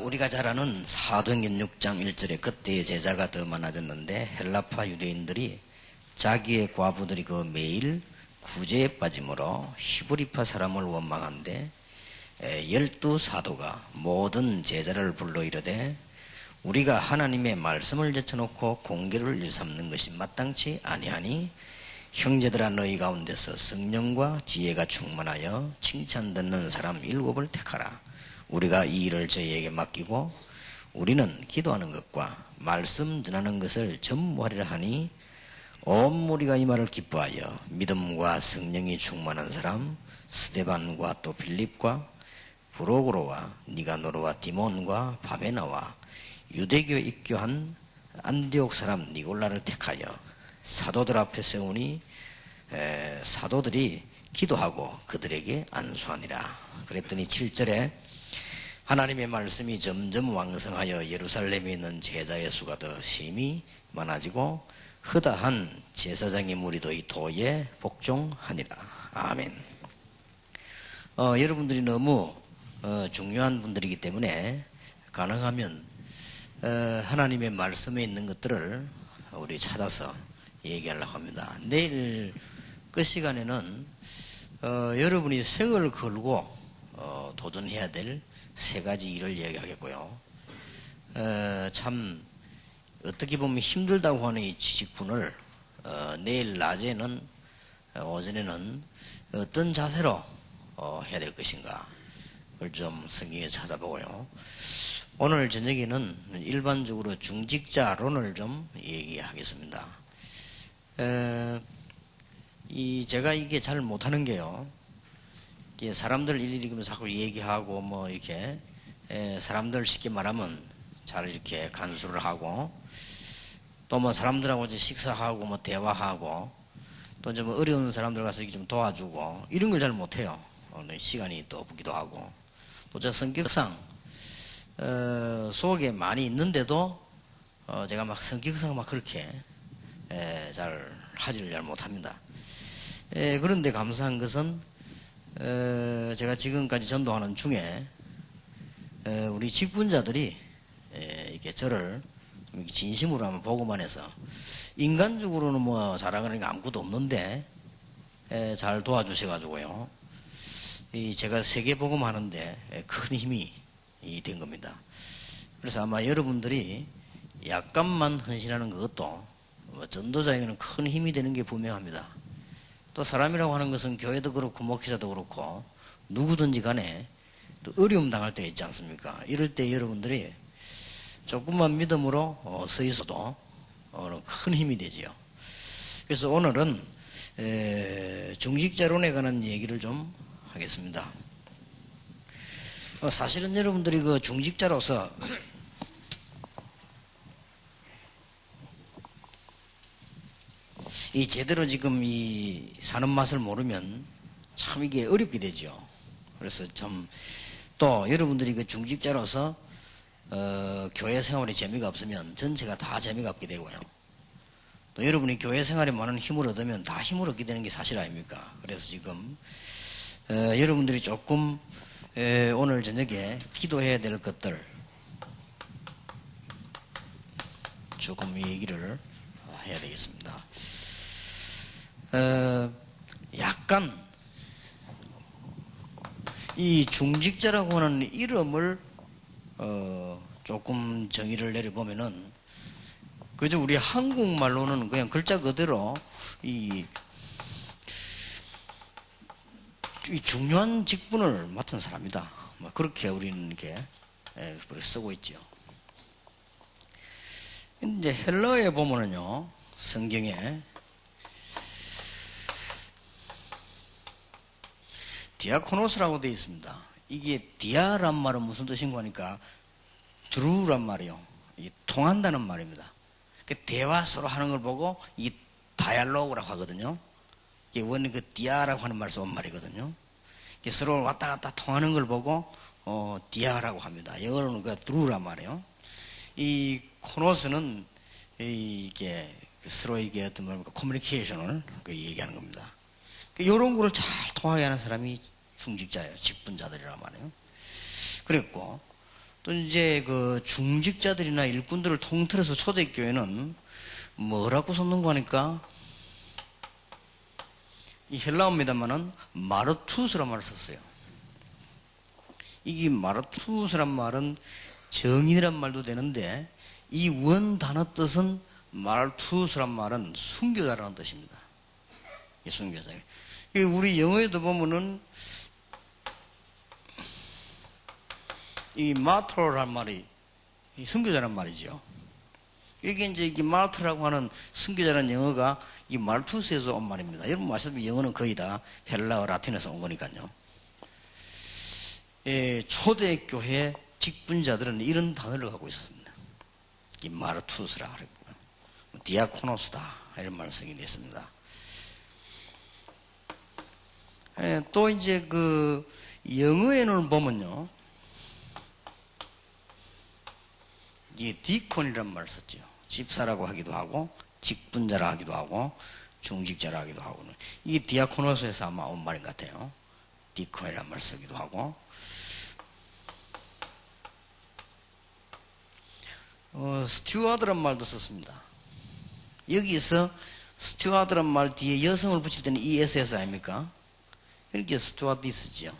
우리가 잘 아는 사도행전 6장 1절에 그때의 제자가 더 많아졌는데 헬라파 유대인들이 자기의 과부들이 그 매일 구제에 빠짐으로 히브리파 사람을 원망한데 12사도가 모든 제자를 불러 이르되 우리가 하나님의 말씀을 제쳐놓고 공개를 일삼는 것이 마땅치 아니하니 형제들아 너희 가운데서 성령과 지혜가 충만하여 칭찬 듣는 사람 7을 택하라. 우리가 이 일을 저희에게 맡기고 우리는 기도하는 것과 말씀 전하는 것을 전무하리라 하니 온 무리가 이 말을 기뻐하여 믿음과 성령이 충만한 사람 스데반과 또 빌립과 브로고로와 니가노르와 디몬과 바메나와 유대교에 입교한 안디옥 사람 니골라를 택하여 사도들 앞에 세우니 사도들이 기도하고 그들에게 안수하니라. 그랬더니 7절에 하나님의 말씀이 점점 왕성하여 예루살렘에 있는 제자의 수가 더 심히 많아지고 허다한 제사장의 무리도 이 도에 복종하니라. 아멘. 여러분들이 너무 중요한 분들이기 때문에 가능하면 하나님의 말씀에 있는 것들을 우리 찾아서 얘기하려고 합니다. 내일 끝 시간에는 여러분이 생을 걸고 도전해야 될 3가지 일을 얘기하겠고요. 참 어떻게 보면 힘들다고 하는 이 지식분을 내일 낮에는 오전에는 어떤 자세로 해야 될 것인가 그걸 좀 성경에 찾아보고요. 오늘 저녁에는 일반적으로 중직자론을 좀 얘기하겠습니다. 제가 이게 잘 못하는 게요. 사람들 일일이 자꾸 얘기하고 뭐 이렇게 사람들 쉽게 말하면 잘 이렇게 간수를 하고 또 뭐 사람들하고 이제 식사하고 뭐 대화하고 또 좀 어려운 사람들 가서 좀 도와주고 이런 걸 잘 못해요. 시간이 또 없기도 하고 또 제 성격상 속에 많이 있는데도 제가 막 성격상 막 그렇게 잘 하지를 잘 못합니다. 그런데 감사한 것은 제가 지금까지 전도하는 중에 우리 직분자들이 이렇게 저를 좀 진심으로 한번 보고만 해서 인간적으로는 뭐 자랑하는 게 아무것도 없는데 잘 도와주셔가지고요. 제가 세계 복음하는데 큰 힘이 된 겁니다. 그래서 아마 여러분들이 약간만 헌신하는 것도 전도자에게는 큰 힘이 되는 게 분명합니다. 또 사람이라고 하는 것은 교회도 그렇고 목회자도 그렇고 누구든지 간에 또 어려움 당할 때가 있지 않습니까? 이럴 때 여러분들이 조금만 믿음으로 서 있어도 큰 힘이 되지요. 그래서 오늘은 중직자론에 관한 얘기를 좀 하겠습니다. 사실은 여러분들이 그 중직자로서 이 제대로 지금 이 사는 맛을 모르면 참 이게 어렵게 되죠. 그래서 참 또 여러분들이 그 중직자로서 교회 생활에 재미가 없으면 전체가 다 재미가 없게 되고요. 또 여러분이 교회 생활에 많은 힘을 얻으면 다 힘을 얻게 되는 게 사실 아닙니까? 그래서 지금 여러분들이 조금 오늘 저녁에 기도해야 될 것들 조금 얘기를 해야 되겠습니다. 약간 이 중직자라고 하는 이름을 조금 정의를 내려보면은 그저 우리 한국말로는 그냥 글자 그대로 이 중요한 직분을 맡은 사람이다. 뭐 그렇게 우리는 이렇게 쓰고 있죠. 이제 헬라어에 보면은요, 성경에 디아코노스라고 되어 있습니다. 이게 디아란 말은 무슨 뜻인가 하니까 드루란 말이요. 통한다는 말입니다. 대화 서로 하는 걸 보고 이 다이알로그라고 하거든요. 이게 원래 그 디아라고 하는 말에서 온 말이거든요. 서로 왔다 갔다 통하는 걸 보고 디아라고 합니다. 영어로는 그 드루란 말이에요. 이 코노스는 이게 서로 이게 어떤 뭡니까 커뮤니케이션을 얘기하는 겁니다. 이런 거를 잘 통하게 하는 사람이 중직자예요. 직분자들이란 말이에요. 그랬고 또 이제 그 중직자들이나 일꾼들을 통틀어서 초대교회는 뭐라고 썼는고 하니까 이 헬라어입니다만은 마르투스란 말을 썼어요. 이게 마르투스란 말은 정인이란 말도 되는데 이 원 단어 뜻은 마르투스란 말은 순교자라는 뜻입니다. 이 순교자. 우리 영어에도 보면은 이 마트로란 말이 이 순교자란 말이죠. 이게 이제 이게 마르트라고 하는 순교자라는 영어가 이 말투스에서 온 말입니다. 여러분 아시다시피 영어는 거의 다 헬라어 라틴에서 온 거니까요. 초대교회 직분자들은 이런 단어를 갖고 있었습니다. 이 마르투스라 그랬고요. 디아코노스다 이런 말을 쓰게 됐습니다. 또 이제 그 영어에는 보면요, 이 디콘이란 말을 썼죠. 집사라고 하기도 하고 직분자라 하기도 하고 중직자라 하기도 하고, 이 디아코노스에서 아마 온 말인 것 같아요. 디콘이란 말을 쓰기도 하고, 스튜어드란 말도 썼습니다. 여기서 스튜어드란 말 뒤에 여성을 붙일 때는 ESS 아닙니까? 이렇게 스튜어디스지요.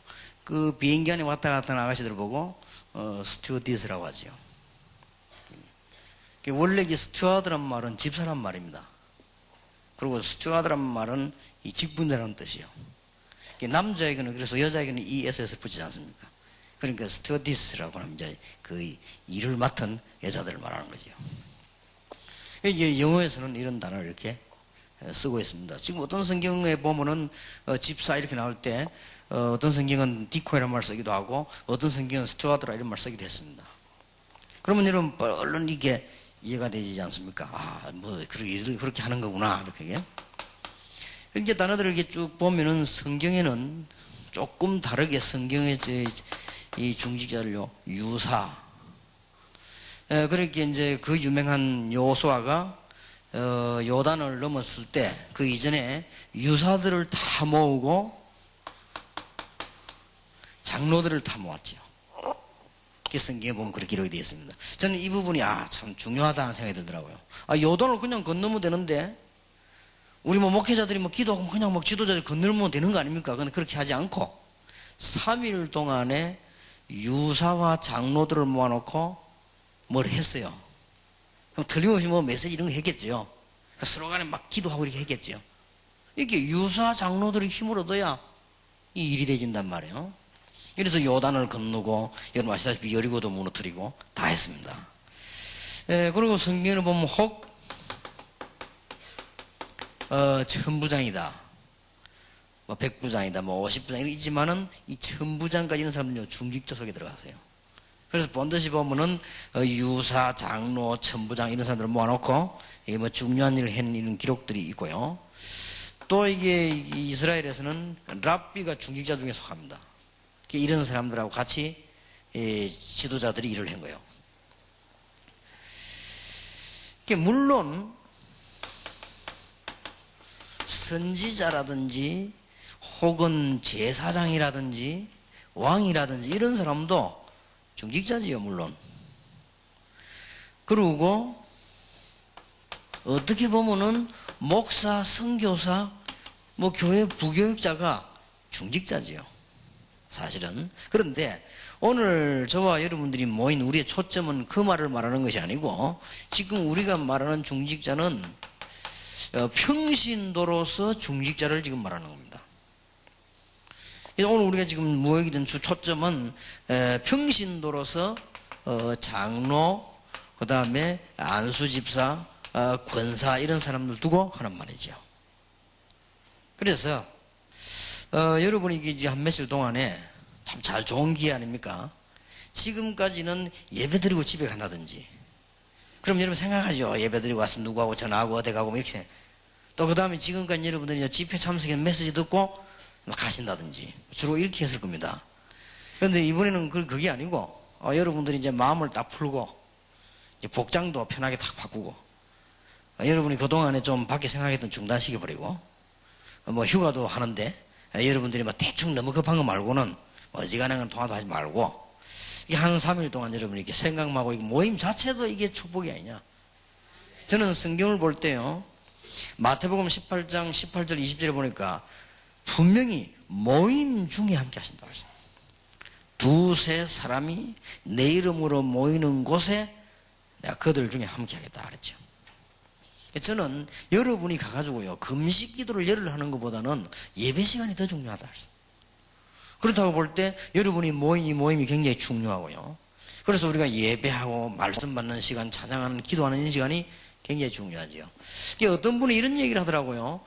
그 비행기 안에 왔다 갔다 하는 아가씨들 보고 스튜어디스라고 하죠. 원래 이 스튜어드란 말은 집사란 말입니다. 그리고 스튜어드란 말은 이 직분자라는 뜻이에요. 남자에게는 그래서 여자에게는 ESS를 붙이지 않습니까? 그러니까 스튜어디스라고 하면 이제 그 일을 맡은 여자들을 말하는 거죠. 이게 영어에서는 이런 단어를 이렇게 쓰고 있습니다. 지금 어떤 성경에 보면은 집사 이렇게 나올 때 어떤 성경은 디코이라는 말을 쓰기도 하고 어떤 성경은 스튜어드라 이런 말을 쓰기도 했습니다. 그러면 여러분 얼른 이게 이해가 되지 않습니까? 그렇게 하는 거구나 이렇게. 이제 단어들을 이렇게 쭉 보면은 성경에는 조금 다르게 성경의 이 중직자를요 유사. 그렇게 이제 그 유명한 요수아가 요단을 넘었을 때 그 이전에 유사들을 다 모으고 장로들을 다 모았죠. 성경에 보면 그렇게 기록이 되어 있습니다. 저는 이 부분이 참 중요하다는 생각이 들더라고요. 요단을 그냥 건너면 되는데 우리 목회자들이 기도하고 그냥 지도자들 건너면 되는 거 아닙니까? 근데 그렇게 하지 않고 3일 동안에 유사와 장로들을 모아놓고 뭘 했어요. 그럼 틀림없이 메시지 이런 거 했겠죠. 서로 간에 기도하고 이렇게 했겠죠. 이렇게 유사 장로들의 힘을 얻어야 이 일이 되진단 말이에요. 그래서 요단을 건너고 여러분 아시다시피 여리고도 무너뜨리고 다 했습니다. 그리고 성경을 보면 혹 천부장이다, 백부장이다, 50부장 있지만은 이 천부장까지 이런 사람들은 중직자 속에 들어가세요. 그래서 본듯이 보면은 유사, 장로, 천부장 이런 사람들을 모아놓고 이게 중요한 일을 했는 이런 기록들이 있고요. 또 이게 이스라엘에서는 랍비가 중직자 중에 속합니다. 이런 사람들하고 같이 지도자들이 일을 한 거예요. 물론 선지자라든지 혹은 제사장이라든지 왕이라든지 이런 사람도 중직자지요, 물론. 그리고 어떻게 보면은 목사, 선교사, 교회 부교육자가 중직자지요, 사실은. 그런데 오늘 저와 여러분들이 모인 우리의 초점은 그 말을 말하는 것이 아니고 지금 우리가 말하는 중직자는 평신도로서 중직자를 지금 말하는 겁니다. 오늘 우리가 지금 모이게 된 주 초점은 평신도로서 장로, 그 다음에 안수집사, 권사 이런 사람들 두고 하는 말이죠. 그래서 여러분이 이제 한 며칠 동안에 참 잘 좋은 기회 아닙니까? 지금까지는 예배 드리고 집에 간다든지, 그럼 여러분 생각하죠. 예배 드리고 왔으면 누구하고 전화하고 어디 가고 이렇게. 또 그 다음에 지금까지 여러분들이 집회 참석해 메시지 듣고 가신다든지 주로 이렇게 했을 겁니다. 그런데 이번에는 그게 아니고 여러분들이 이제 마음을 딱 풀고 이제 복장도 편하게 탁 바꾸고 여러분이 그동안에 좀 밖에 생각했던 중단시켜버리고 휴가도 하는데 여러분들이 대충 너무 급한 거 말고는 어지간한 건 통화도 하지 말고 이게 한 3일 동안 여러분 이렇게 생각만 하고 모임 자체도 이게 축복이 아니냐. 저는 성경을 볼 때요, 마태복음 18장 18절 20절에 보니까 분명히 모임 중에 함께 하신다고 했습니다. 두세 사람이 내 이름으로 모이는 곳에 내가 그들 중에 함께 하겠다 그랬죠. 저는 여러분이 가가지고요, 금식 기도를 열을 하는 것보다는 예배 시간이 더 중요하다 그랬어요. 그렇다고 볼 때 여러분이 모임이 굉장히 중요하고요. 그래서 우리가 예배하고 말씀 받는 시간, 찬양하는, 기도하는 시간이 굉장히 중요하지요. 어떤 분이 이런 얘기를 하더라고요.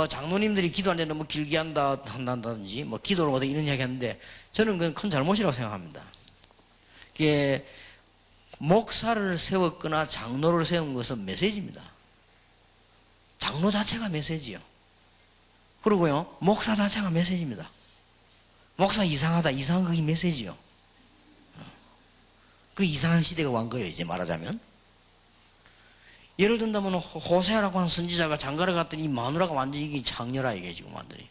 장로님들이 기도하는데 너무 길게 한다든지, 뭐 기도를 못해 이런 이야기 하는데, 저는 그건 큰 잘못이라고 생각합니다. 이게 목사를 세웠거나 장로를 세운 것은 메시지입니다. 장로 자체가 메시지요. 그리고요, 목사 자체가 메시지입니다. 목사 이상하다, 이상한 그게 메시지요. 그 이상한 시대가 온 거예요, 이제 말하자면. 예를 든다면 호세아라고 하는 선지자가 장가를 갔더니 이 마누라가 완전히 이게 장녀라, 이게 지금 완전히.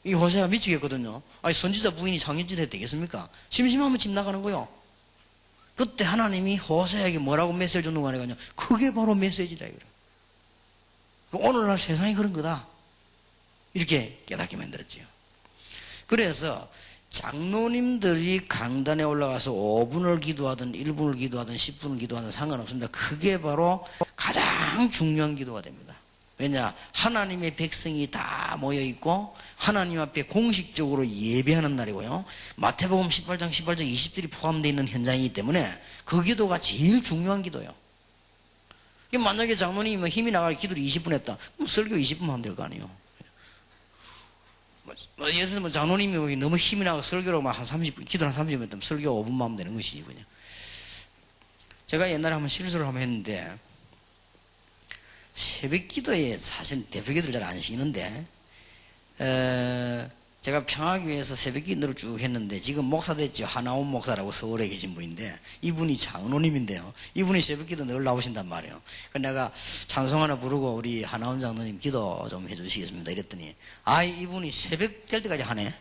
이 호세아가 미치겠거든요. 아니, 선지자 부인이 장녀짓 해도 되겠습니까? 심심하면 집 나가는 거요. 그때 하나님이 호세아에게 뭐라고 메시지를 줬는가 하니까요, 그게 바로 메시지다 이거예요. 오늘날 세상이 그런 거다, 이렇게 깨닫게 만들었지요. 그래서 장로님들이 강단에 올라가서 5분을 기도하든 1분을 기도하든 10분을 기도하든 상관없습니다. 그게 바로 가장 중요한 기도가 됩니다. 왜냐? 하나님의 백성이 다 모여있고 하나님 앞에 공식적으로 예배하는 날이고요, 마태복음 18장 18절 20절이 포함되어 있는 현장이기 때문에 그 기도가 제일 중요한 기도예요. 만약에 장로님이 힘이 나갈 기도를 20분 했다, 그럼 설교 20분 하면 될 거 아니에요. 예를 들면 장로님이 너무 힘이 나고 설교를 막 한 30분, 기도를 한 30분 했다면 설교 5분만 하면 되는 것이지, 그냥. 제가 옛날에 한번 실수를 한번 했는데, 새벽 기도에 사실 대표 기도를 잘 안 쉬는데, 제가 평화교회에서 새벽 기도를 쭉 했는데, 지금 목사 됐죠. 하나원 목사라고 서울에 계신 분인데, 이분이 장로님인데요, 이분이 새벽 기도 늘 나오신단 말이에요. 그래서 내가 찬송 하나 부르고 우리 하나원 장로님 기도 좀 해주시겠습니다 이랬더니, 이분이 새벽 될 때까지 하네.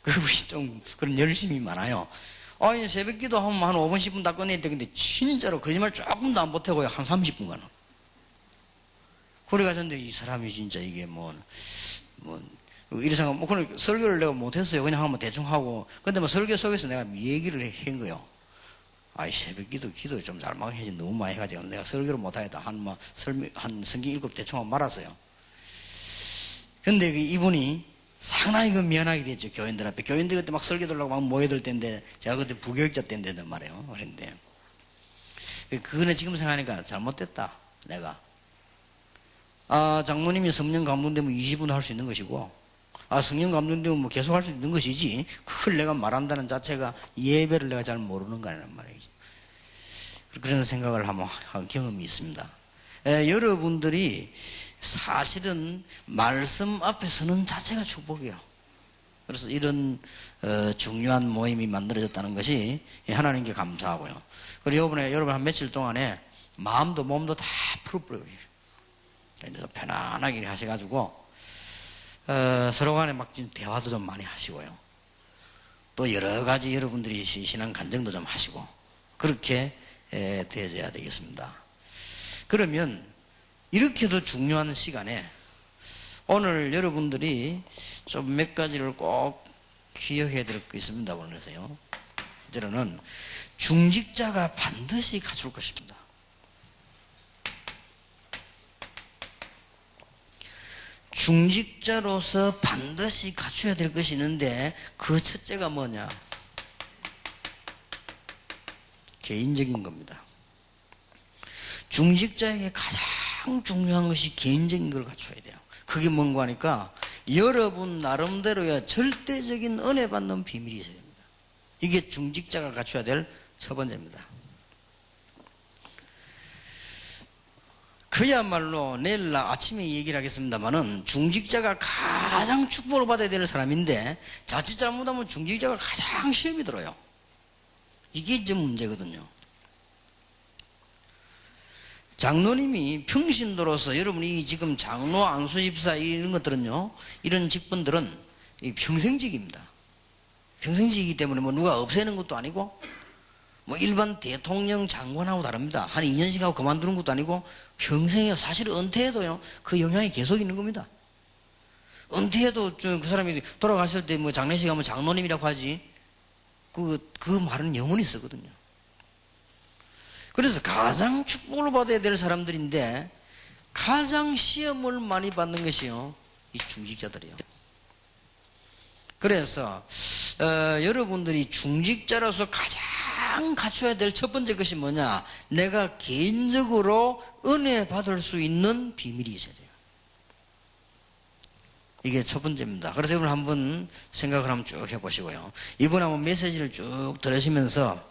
그분이 좀 그런 열심이 많아요. 새벽 기도 하면 한 5분 10분 다 끝낼 때, 근데 진짜로 거짓말 조금도 안 보태고요, 한 30분간은. 그래가지고 이 사람이 진짜 이게 이런 생각, 그냥 설교를 내가 못했어요. 그냥 한번 대충 하고. 근데 설교 속에서 내가 얘기를 한 거요. 새벽 기도 좀 잘못 해지, 너무 많이 해가지고 내가 설교를 못하겠다. 한 성경 읽고 대충 하고 말았어요. 근데 이분이 상당히 미안하게 됐죠, 교인들 앞에. 교인들 그때 막 설교 들으려고 막 모여들 때인데, 제가 그때 부교육자 때인데 말이에요. 그랬는데. 그거는 지금 생각하니까 잘못됐다, 내가. 장모님이 성령 감동되면 20분 할 수 있는 것이고, 성령 감동되면 계속 할 수 있는 것이지, 그걸 내가 말한다는 자체가 예배를 내가 잘 모르는 거란 말이지. 그런 생각을 한번 한 경험이 있습니다. 여러분들이 사실은 말씀 앞에 서는 자체가 축복이에요. 그래서 이런 중요한 모임이 만들어졌다는 것이 하나님께 감사하고요. 그리고 이번에 여러분 한 며칠 동안에 마음도 몸도 다 풀어버려요. 그래서 편안하게 하셔가지고 서로 간에 막 대화도 좀 많이 하시고요, 또 여러 가지 여러분들이 신앙 간증도 좀 하시고, 그렇게 되어져야 되겠습니다. 그러면 이렇게도 중요한 시간에 오늘 여러분들이 좀 몇 가지를 꼭 기억해야 될 거 있습니다. 그래서요, 저는 중직자가 반드시 갖출 것입니다. 중직자로서 반드시 갖춰야 될 것이 있는데, 그 첫째가 뭐냐? 개인적인 겁니다. 중직자에게 가장 중요한 것이 개인적인 걸 갖춰야 돼요. 그게 뭔가 하니까 여러분 나름대로의 절대적인 은혜 받는 비밀이 있어야 됩니다. 이게 중직자가 갖춰야 될 첫 번째입니다. 그야말로 내일 아침에 얘기를 하겠습니다만은, 중직자가 가장 축복을 받아야 될 사람인데 자칫 잘못하면 중직자가 가장 시험이 들어요. 이게 이제 문제거든요. 장로님이 평신도로서, 여러분이 지금 장로, 안수집사 이런 것들은요, 이런 직분들은 평생직입니다. 평생직이기 때문에 뭐 누가 없애는 것도 아니고 뭐 일반 대통령 장관하고 다릅니다. 한 2년씩 하고 그만두는 것도 아니고 평생에 사실 은퇴해도요 그 영향이 계속 있는 겁니다. 은퇴해도 그 사람이 돌아가실 때 뭐 장례식 하면 장로님이라고 하지 그 말은 영원히 쓰거든요. 그래서 가장 축복을 받아야 될 사람들인데 가장 시험을 많이 받는 것이요 이 중직자들이요. 그래서 여러분들이 중직자로서 가장 갖춰야 될 첫 번째 것이 뭐냐? 내가 개인적으로 은혜 받을 수 있는 비밀이 있어야 돼요. 이게 첫 번째입니다. 그래서 여러분 한번 생각을 한번 쭉 해보시고요. 이번 한번 메시지를 쭉 들으시면서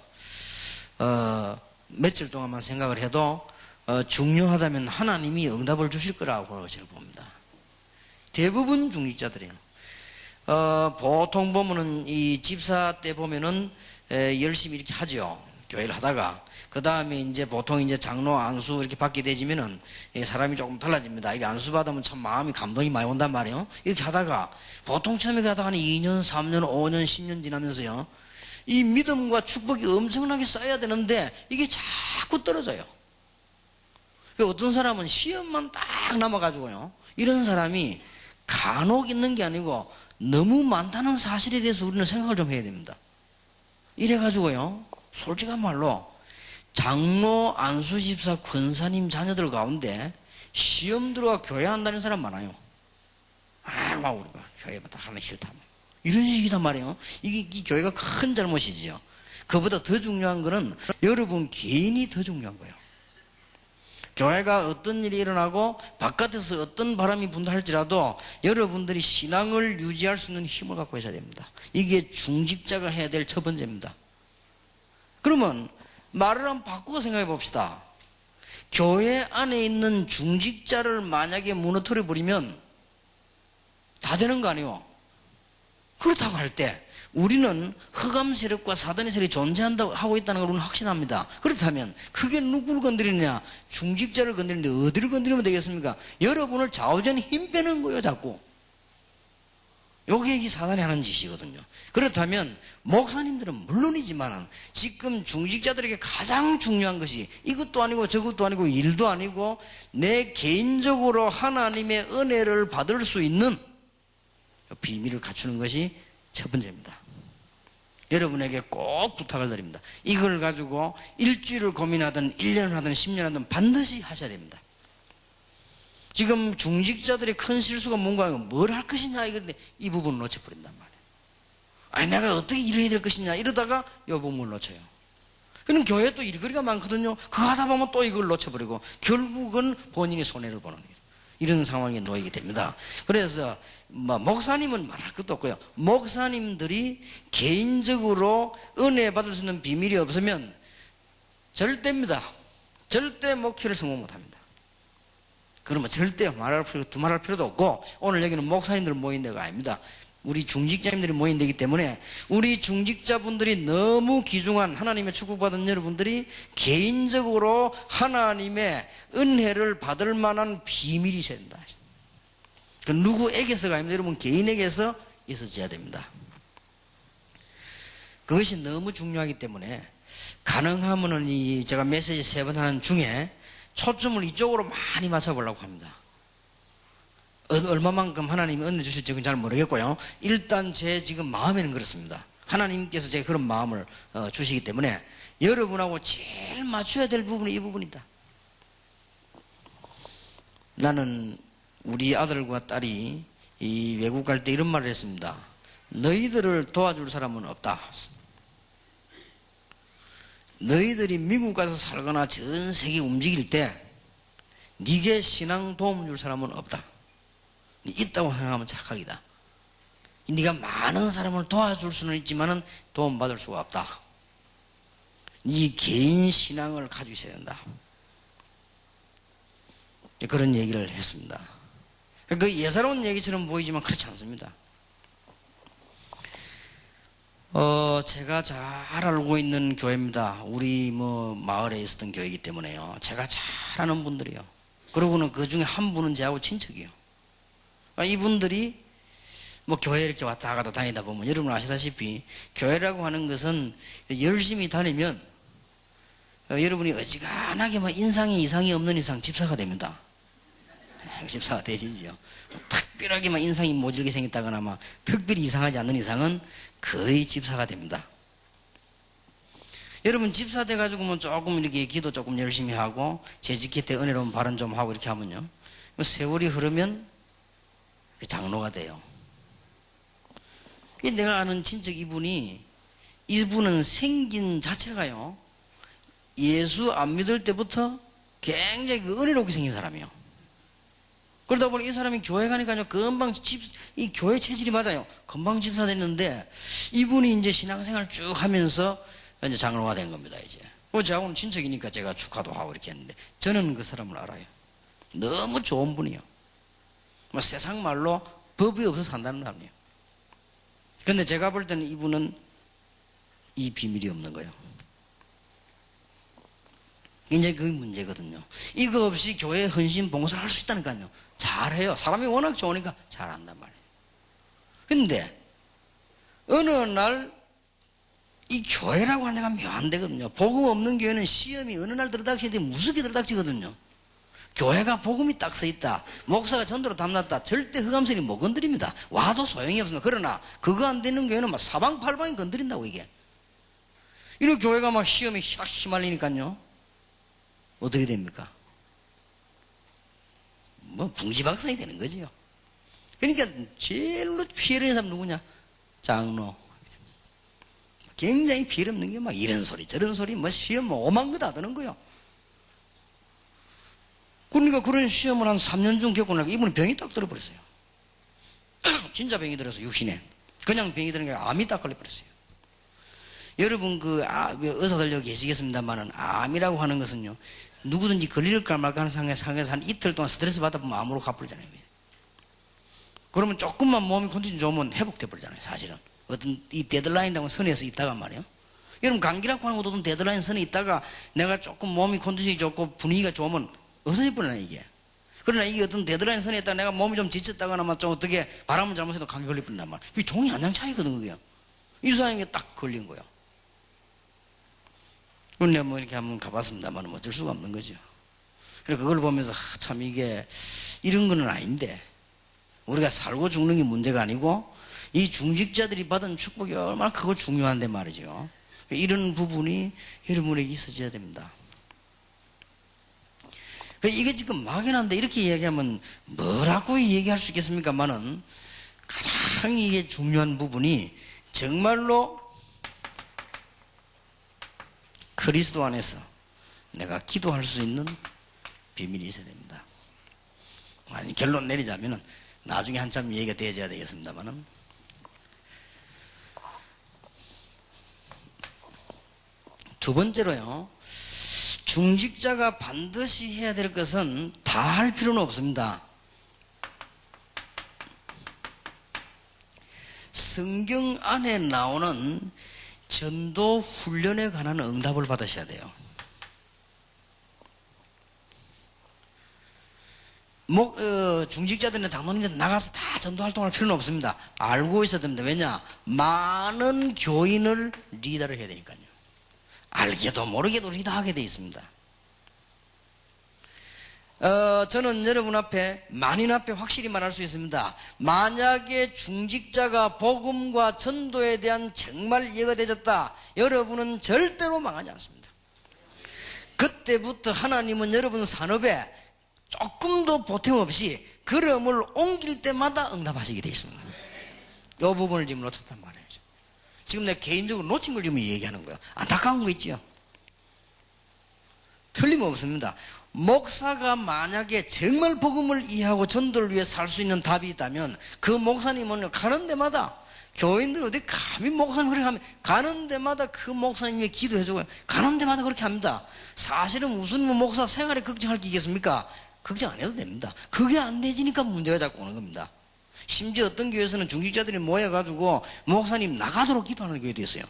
며칠 동안만 생각을 해도 중요하다면 하나님이 응답을 주실 거라고 저는 봅니다. 대부분 중직자들이에요. 보통 보면은 이 집사 때 보면은 열심히 이렇게 하죠. 교회를 하다가 그 다음에 이제 보통 이제 장로 안수 이렇게 받게 되지면은 사람이 조금 달라집니다. 이게 안수 받으면 참 마음이 감동이 많이 온단 말이에요. 이렇게 하다가 보통 처음에 하다가 한 2년, 3년, 5년, 10년 지나면서요. 이 믿음과 축복이 엄청나게 쌓여야 되는데 이게 자꾸 떨어져요. 어떤 사람은 시험만 딱 남아가지고요. 이런 사람이 간혹 있는 게 아니고 너무 많다는 사실에 대해서 우리는 생각을 좀 해야 됩니다. 이래가지고요. 솔직한 말로 장로, 안수집사, 권사님 자녀들 가운데 시험 들어가 교회 안 다니는 사람 많아요. 막 우리가 교회 다 하면 싫다. 이런 식이단 말이에요. 이 교회가 큰 잘못이지요. 그보다 더 중요한 거는 여러분 개인이 더 중요한 거예요. 교회가 어떤 일이 일어나고 바깥에서 어떤 바람이 분다 할지라도 여러분들이 신앙을 유지할 수 있는 힘을 갖고 있어야 됩니다. 이게 중직자가 해야 될 첫 번째입니다. 그러면 말을 한번 바꾸고 생각해 봅시다. 교회 안에 있는 중직자를 만약에 무너뜨려 버리면 다 되는 거 아니에요? 그렇다고 할 때 우리는 흑암 세력과 사단의 세력이 존재한다고 하고 있다는 걸 우리는 확신합니다. 그렇다면 그게 누구를 건드리느냐? 중직자를 건드리는데 어디를 건드리면 되겠습니까? 여러분을 좌우전 힘 빼는 거예요, 자꾸. 요게 이 사단이 하는 짓이거든요. 그렇다면 목사님들은 물론이지만 지금 중직자들에게 가장 중요한 것이 이것도 아니고 저것도 아니고 일도 아니고 내 개인적으로 하나님의 은혜를 받을 수 있는 비밀을 갖추는 것이 첫 번째입니다. 여러분에게 꼭 부탁을 드립니다. 이걸 가지고 일주일을 고민하든 1년을 하든 10년 하든 반드시 하셔야 됩니다. 지금 중직자들의 큰 실수가 뭔가 뭘 할 것이냐 이건데 이 부분을 놓쳐버린단 말이에요. 아니 내가 어떻게 일을 해야 될 것이냐 이러다가 이 부분을 놓쳐요. 그럼 교회에 또 일거리가 많거든요. 그거 하다 보면 또 이걸 놓쳐버리고 결국은 본인이 손해를 보는 거예요. 이런 상황에 놓이게 됩니다. 그래서 목사님은 말할 것도 없고요. 목사님들이 개인적으로 은혜 받을 수 있는 비밀이 없으면 절대입니다. 절대 목회를 성공 못합니다. 그러면 절대 두말할 필요도 없고 오늘 여기는 목사님들 모인 데가 아닙니다. 우리 중직자님들이 모인 데이기 때문에 우리 중직자분들이 너무 귀중한 하나님의 축복받은 여러분들이 개인적으로 하나님의 은혜를 받을 만한 비밀이 있어야 된다. 그 누구에게서가 아닙니다. 여러분 개인에게서 있어져야 됩니다. 그것이 너무 중요하기 때문에 가능하면은 제가 메시지 3번 하는 중에 초점을 이쪽으로 많이 맞춰보려고 합니다. 얼마만큼 하나님이 은혜 주실지 잘 모르겠고요. 일단 제 지금 마음에는 그렇습니다. 하나님께서 제가 그런 마음을 주시기 때문에 여러분하고 제일 맞춰야 될 부분이 이 부분이다. 나는 우리 아들과 딸이 이 외국 갈 때 이런 말을 했습니다. 너희들을 도와줄 사람은 없다. 너희들이 미국 가서 살거나 전 세계 움직일 때 네게 신앙 도움 줄 사람은 없다. 있다고 생각하면 착각이다. 네가 많은 사람을 도와줄 수는 있지만 도움받을 수가 없다. 네 개인 신앙을 가지고 있어야 된다. 그런 얘기를 했습니다. 그 예사로운 얘기처럼 보이지만 그렇지 않습니다. 제가 잘 알고 있는 교회입니다. 우리 마을에 있었던 교회이기 때문에요. 제가 잘 아는 분들이요. 그러고는 그 중에 한 분은 저하고 친척이요. 이분들이 뭐 교회 이렇게 왔다 갔다 다니다 보면 여러분 아시다시피 교회라고 하는 것은 열심히 다니면 여러분이 어지간하게만 인상이 이상이 없는 이상 집사가 됩니다. 집사가 되시지요. 특별하게만 인상이 모질게 생겼다거나 막 특별히 이상하지 않는 이상은 거의 집사가 됩니다. 여러분 집사 돼가지고 뭐 조금 이렇게 기도 조금 열심히 하고 재직기 때 은혜로운 발언 좀 하고 이렇게 하면요, 세월이 흐르면 장로가 돼요. 내가 아는 친척 이분은 생긴 자체가요, 예수 안 믿을 때부터 굉장히 은혜롭게 생긴 사람이에요. 그러다 보니 이 사람이 교회 가니까요, 금방 이 교회 체질이 맞아요. 금방 집사 됐는데, 이분이 이제 신앙생활 쭉 하면서 이제 장로가 된 겁니다, 이제. 저하고는 친척이니까 제가 축하도 하고 이렇게 했는데, 저는 그 사람을 알아요. 너무 좋은 분이에요. 세상 말로 법이 없어서 산다는 사람이에요. 근데 제가 볼 때는 이분은 이 비밀이 없는 거예요. 이제 그게 문제거든요. 이거 없이 교회 헌신 봉사를 할 수 있다니까요. 잘해요. 사람이 워낙 좋으니까 잘한단 말이에요. 근데 어느 날 이 교회라고 하는 데가 묘한데거든요. 복음 없는 교회는 시험이 어느 날 들어닥치는데 무섭게 들어닥치거든요. 교회가 복음이 딱 서 있다, 목사가 전도로 담났다, 절대 흑암선이 못 건드립니다. 와도 소용이 없습니다. 그러나 그거 안 되는 교회는 막 사방팔방이 건드린다고. 이게 이런 교회가 막 시험에 딱 휘말리니까요, 어떻게 됩니까? 뭐 붕지박산이 되는 거지요. 그러니까 제일로 피해를 있는 사람 누구냐? 장로. 굉장히 피해 없는 게 막 이런 소리 저런 소리, 뭐 시험 뭐 오만 거 다 드는 거요. 그러니까 그런 시험을 한 3년 중 겪고 나니까 이분은 병이 딱 들어버렸어요. 진짜 병이 들어서 육신에. 그냥 병이 드는 게 암이 딱 걸려버렸어요. 여러분 의사들 여기 계시겠습니다만은, 암이라고 하는 것은요, 누구든지 걸릴까 말까 하는 상황에서 한 이틀 동안 스트레스 받아보면 암으로 가버리잖아요. 그러면 조금만 몸이 컨디션 좋으면 회복돼 버리잖아요. 사실은 어떤 이 데드라인이라고 선에서 있다가 말이에요. 여러분 감기라고 하는 것도 어떤 데드라인 선에 있다가 내가 조금 몸이 컨디션이 좋고 분위기가 좋으면 없어질 뻔하네 이게. 그러나 이게 어떤 데드라인 선에 있다가 내가 몸이 좀 지쳤다거나 막 좀 어떻게 바람을 잘못해도 감기 걸릴 뻔단 말이에요. 그게 종이 한 장 차이거든 그게. 이 사람이 딱 걸린 거야. 그런데 뭐 이렇게 한번 가봤습니다만 뭐 어쩔 수가 없는 거죠. 그래서 그걸 보면서 참 이게 이런 거는 아닌데, 우리가 살고 죽는 게 문제가 아니고 이 중직자들이 받은 축복이 얼마나 크고 중요한데 말이죠. 이런 부분이 여러분에게 있어져야 됩니다. 이게 지금 막연한데 이렇게 이야기하면 뭐라고 얘기할 수 있겠습니까만은, 가장 이게 중요한 부분이 정말로 그리스도 안에서 내가 기도할 수 있는 비밀이 있어야 됩니다. 아니, 결론 내리자면은 나중에 한참 얘기가 되어져야 되겠습니다만은, 두 번째로요, 중직자가 반드시 해야 될 것은 다 할 필요는 없습니다. 성경 안에 나오는 전도 훈련에 관한 응답을 받으셔야 돼요. 중직자들이나 장로님들 나가서 다 전도 활동할 필요는 없습니다. 알고 있어야 됩니다. 왜냐? 많은 교인을 리더를 해야 되니까요. 알게도 모르게도 리더하게 되어 있습니다. 저는 여러분 앞에, 만인 앞에 확실히 말할 수 있습니다. 만약에 중직자가 복음과 전도에 대한 정말 이해가 되졌다, 여러분은 절대로 망하지 않습니다. 그때부터 하나님은 여러분 산업에 조금도 보탬 없이 걸음을 옮길 때마다 응답하시게 되어 있습니다. 이 부분을 지금 놓쳤단 말이에요. 지금 내가 개인적으로 놓친 걸 지금 얘기하는 거예요. 안타까운 거 있죠. 틀림없습니다. 목사가 만약에 정말 복음을 이해하고 전도를 위해 살 수 있는 답이 있다면, 그 목사님은 가는 데마다, 교인들 어디 감히 목사님 그렇게 하면 가는 데마다 그 목사님이 기도해주고 가는 데마다 그렇게 합니다. 사실은 무슨 목사 생활에 걱정할 게 있겠습니까? 걱정 안 해도 됩니다. 그게 안 되지니까 문제가 자꾸 오는 겁니다. 심지어 어떤 교회에서는 중직자들이 모여가지고 목사님 나가도록 기도하는 교회도 있어요.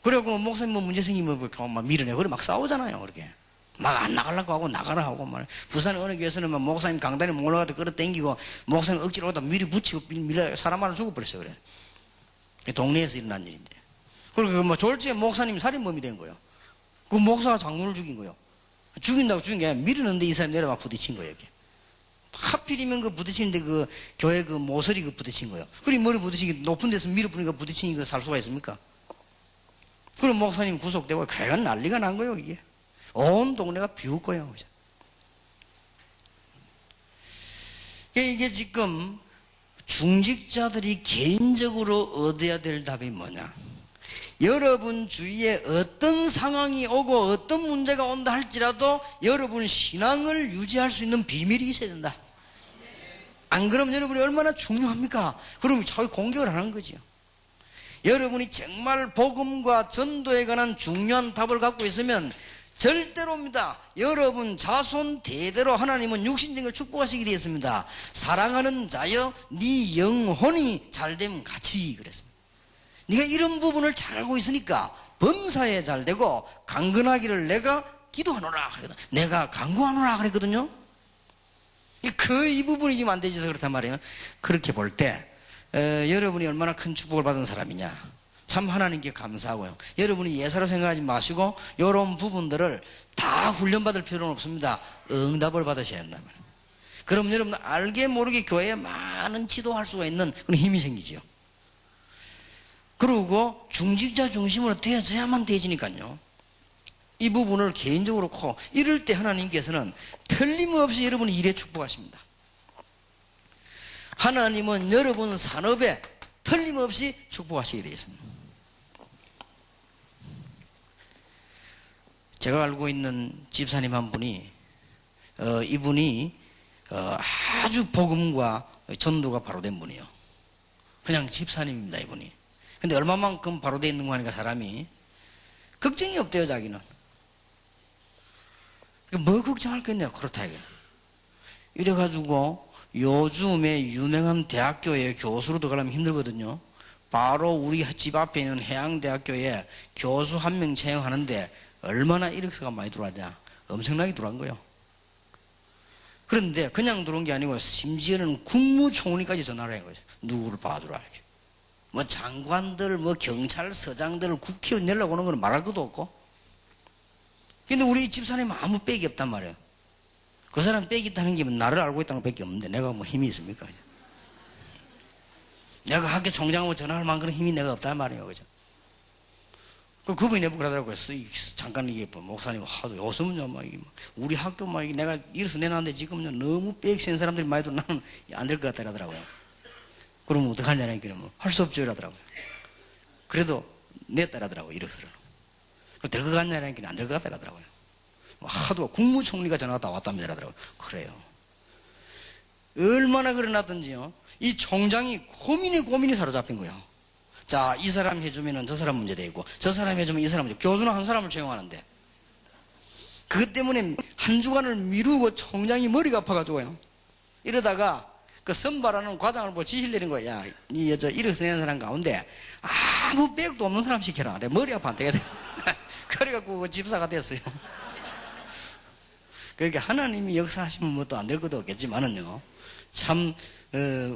그래갖고 목사님 뭐 문제 생기면 막 밀어내고 그래 막 싸우잖아요. 그렇게. 막 안 나가려고 하고 나가라 하고 말. 부산 어느 교회에서는 막 목사님 강단에 몰아가다 끌어당기고 목사님 억지로 오다 미리 붙이고 밀어 사람 하나 죽어버렸어요. 그래. 동네에서 일어난 일인데. 그리고 뭐 졸지에 목사님이 살인범이 된 거예요. 그 목사가 장로를 죽인 거예요. 죽인다고 죽인 게 아니라 밀었는데 이 사람이 내려와 부딪힌 거예요. 이게. 하필이면 그 부딪히는데 그 교회 그 모서리 그 부딪힌 거예요. 그리고 머리 부딪히기 높은 데서 밀어보니까 부딪히니까 살 수가 있습니까? 그럼 목사님 구속되고 교회가 난리가 난 거예요. 이게. 온 동네가 비울 거예요. 이게 지금 중직자들이 개인적으로 얻어야 될 답이 뭐냐? 여러분 주위에 어떤 상황이 오고 어떤 문제가 온다 할지라도 여러분 신앙을 유지할 수 있는 비밀이 있어야 된다. 안 그러면 여러분이 얼마나 중요합니까? 그러면 자꾸 공격을 하는 거지요. 여러분이 정말 복음과 전도에 관한 중요한 답을 갖고 있으면 절대로입니다. 여러분 자손 대대로 하나님은 육신적인 축복하시게 되었습니다. 사랑하는 자여 네 영혼이 잘됨 같이 그랬습니다. 네가 이런 부분을 잘 알고 있으니까 범사에 잘 되고 강건하기를 내가 기도하노라 그랬거든. 내가 간구하노라 그랬거든요. 이 부분이 지금 안 되셔서 그렇단 말이에요. 그렇게 볼 때 여러분이 얼마나 큰 축복을 받은 사람이냐, 참 하나님께 감사하고요. 여러분이 예사로 생각하지 마시고 이런 부분들을 다 훈련받을 필요는 없습니다. 응답을 받으셔야 한단 말이에요. 그럼 여러분 알게 모르게 교회에 많은 지도할 수가 있는 그런 힘이 생기지요. 그리고 중직자 중심으로 되어져야만 되지니까요. 이 부분을 개인적으로 이럴 때 하나님께서는 틀림없이 여러분의 일에 축복하십니다. 하나님은 여러분 산업에 틀림없이 축복하시게 되어 있습니다. 제가 알고 있는 집사님 한 분이 이분이 아주 복음과 전도가 바로 된 분이에요. 그냥 집사님입니다. 이분이. 근데 얼마만큼 바로 돼 있는 거 하니까 사람이 걱정이 없대요. 자기는 뭐 걱정할 거 있네요. 그렇다 이게. 이래가지고 요즘에 유명한 대학교에 교수로 들어가려면 힘들거든요. 바로 우리 집 앞에 있는 해양대학교에 교수 한 명 채용하는데 얼마나 이력서가 많이 들어왔냐. 엄청나게 들어간 거예요. 그런데 그냥 들어온 게 아니고 심지어는 국무총리까지 전화를 한 거예요. 누구를 봐주라 이렇게. 뭐 장관들, 뭐 경찰서장들, 국회의원 내려고 오는 거는 말할 것도 없고. 근데 우리 집사님은 아무 빽이 없단 말이에요. 그 사람 빽이 있다는 게 나를 알고 있다는 것밖에 없는데 내가 뭐 힘이 있습니까? 그죠? 내가 학교 총장하고 전화할 만큼 힘이 내가 없단 말이에요. 그죠? 그분이 내보고 그러더라고요. 잠깐 이게 목사님 하도 요즘은요, 우리 학교 내가 이래서 내놨는데 지금은요, 너무 빽 센 사람들이 많이 들어 나는 안 될 것 같다 이러더라고요. 그러면 어떡하냐니까 그러면 할 수 없죠 이러더라고요. 그래도 냈다라더라고요. 이력서를. 될 것 같냐니까 안 될 것 같다 이러더라고요. 하도 국무총리가 전화가 왔답니다 이러더라고요. 그래요. 얼마나 그러놨던지요. 이 총장이 고민이 사로잡힌 거예요. 자, 이 사람 해주면은 저 사람 문제돼 있고, 저 사람 해주면 이 사람 문제. 교수는 한 사람을 채용하는데, 그것 때문에 한 주간을 미루고 총장이 머리가 아파가지고요. 이러다가 그 선발하는 과장을 보고 지시를 내린 거야. 야, 니 여자 이력서 내는 사람 가운데 아무 빽도 없는 사람 시켜라. 내 머리 아파 안 되겠다. 그래갖고 그 집사가 됐어요. 그러니까 하나님이 역사하시면 뭐 또 안 될 것도 없겠지만은요. 참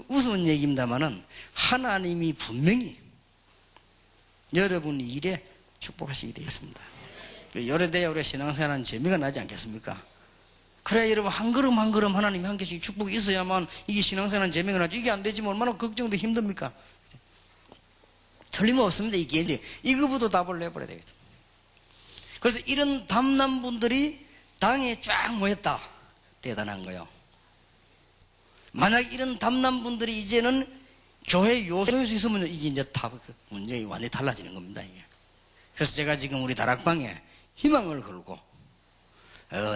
우스운 얘기입니다만은 하나님이 분명히 여러분 일에 축복하시게 되겠습니다. 요래돼야 우리 신앙생활은 재미가 나지 않겠습니까? 그래야 여러분 한 걸음 한 걸음 하나님이 한 개씩 축복이 있어야만 이게 신앙생활은 재미가 나지. 이게 안 되지만 얼마나 걱정도 힘듭니까? 틀림없습니다. 이게 이제 이거부터 답을 내버려야 되겠다. 그래서 이런 담난 분들이 당에 쫙 모였다. 대단한 거예요. 만약 이런 담난 분들이 이제는 교회 요소에서 있으면 이게 이제 다 문제가 완전히 달라지는 겁니다. 이게. 그래서 제가 지금 우리 다락방에 희망을 걸고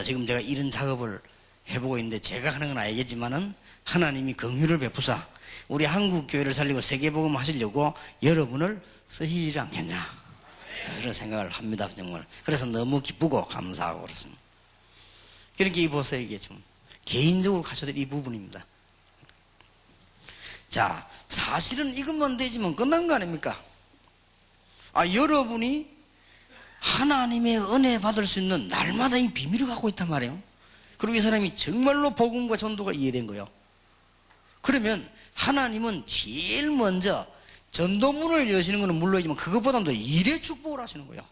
지금 제가 이런 작업을 해보고 있는데 제가 하는 건 아니겠지만은 하나님이 긍휼을 베푸사 우리 한국 교회를 살리고 세계복음 하시려고 여러분을 쓰시지 않겠냐 이런 생각을 합니다. 정말. 그래서 너무 기쁘고 감사하고 그렇습니다. 그러니까 이 보세요. 이게 좀 개인적으로 가셔야 될 이 부분입니다. 자, 사실은 이것만 되지면 끝난 거 아닙니까? 여러분이 하나님의 은혜 받을 수 있는 날마다 이 비밀을 갖고 있단 말이에요. 그리고 이 사람이 정말로 복음과 전도가 이해된 거예요. 그러면 하나님은 제일 먼저 전도문을 여시는 것은 물론이지만 그것보다도 일의 축복을 하시는 거예요.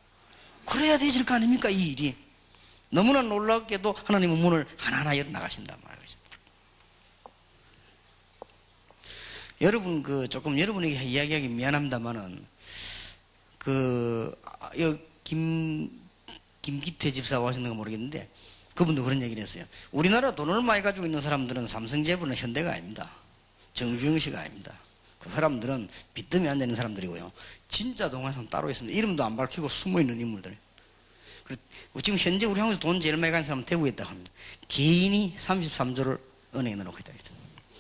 그래야 되질 거 아닙니까, 이 일이. 너무나 놀랍게도 하나님은 문을 하나하나 열어나가신단 말이에요. 여러분, 조금 여러분에게 이야기하기 미안합니다만은, 김기태 집사가 하셨는가 모르겠는데, 그분도 그런 얘기를 했어요. 우리나라 돈을 많이 가지고 있는 사람들은 삼성재벌은 현대가 아닙니다. 정주영 씨가 아닙니다. 그 사람들은 빚더미 안 되는 사람들이고요. 진짜 동안에 사람 따로 있습니다. 이름도 안 밝히고 숨어있는 인물들. 지금 현재 우리 한국에서 돈 제일 많이 가는 사람은 대구에 있다고 합니다. 개인이 33조를 은행에 넣어놓고 있다.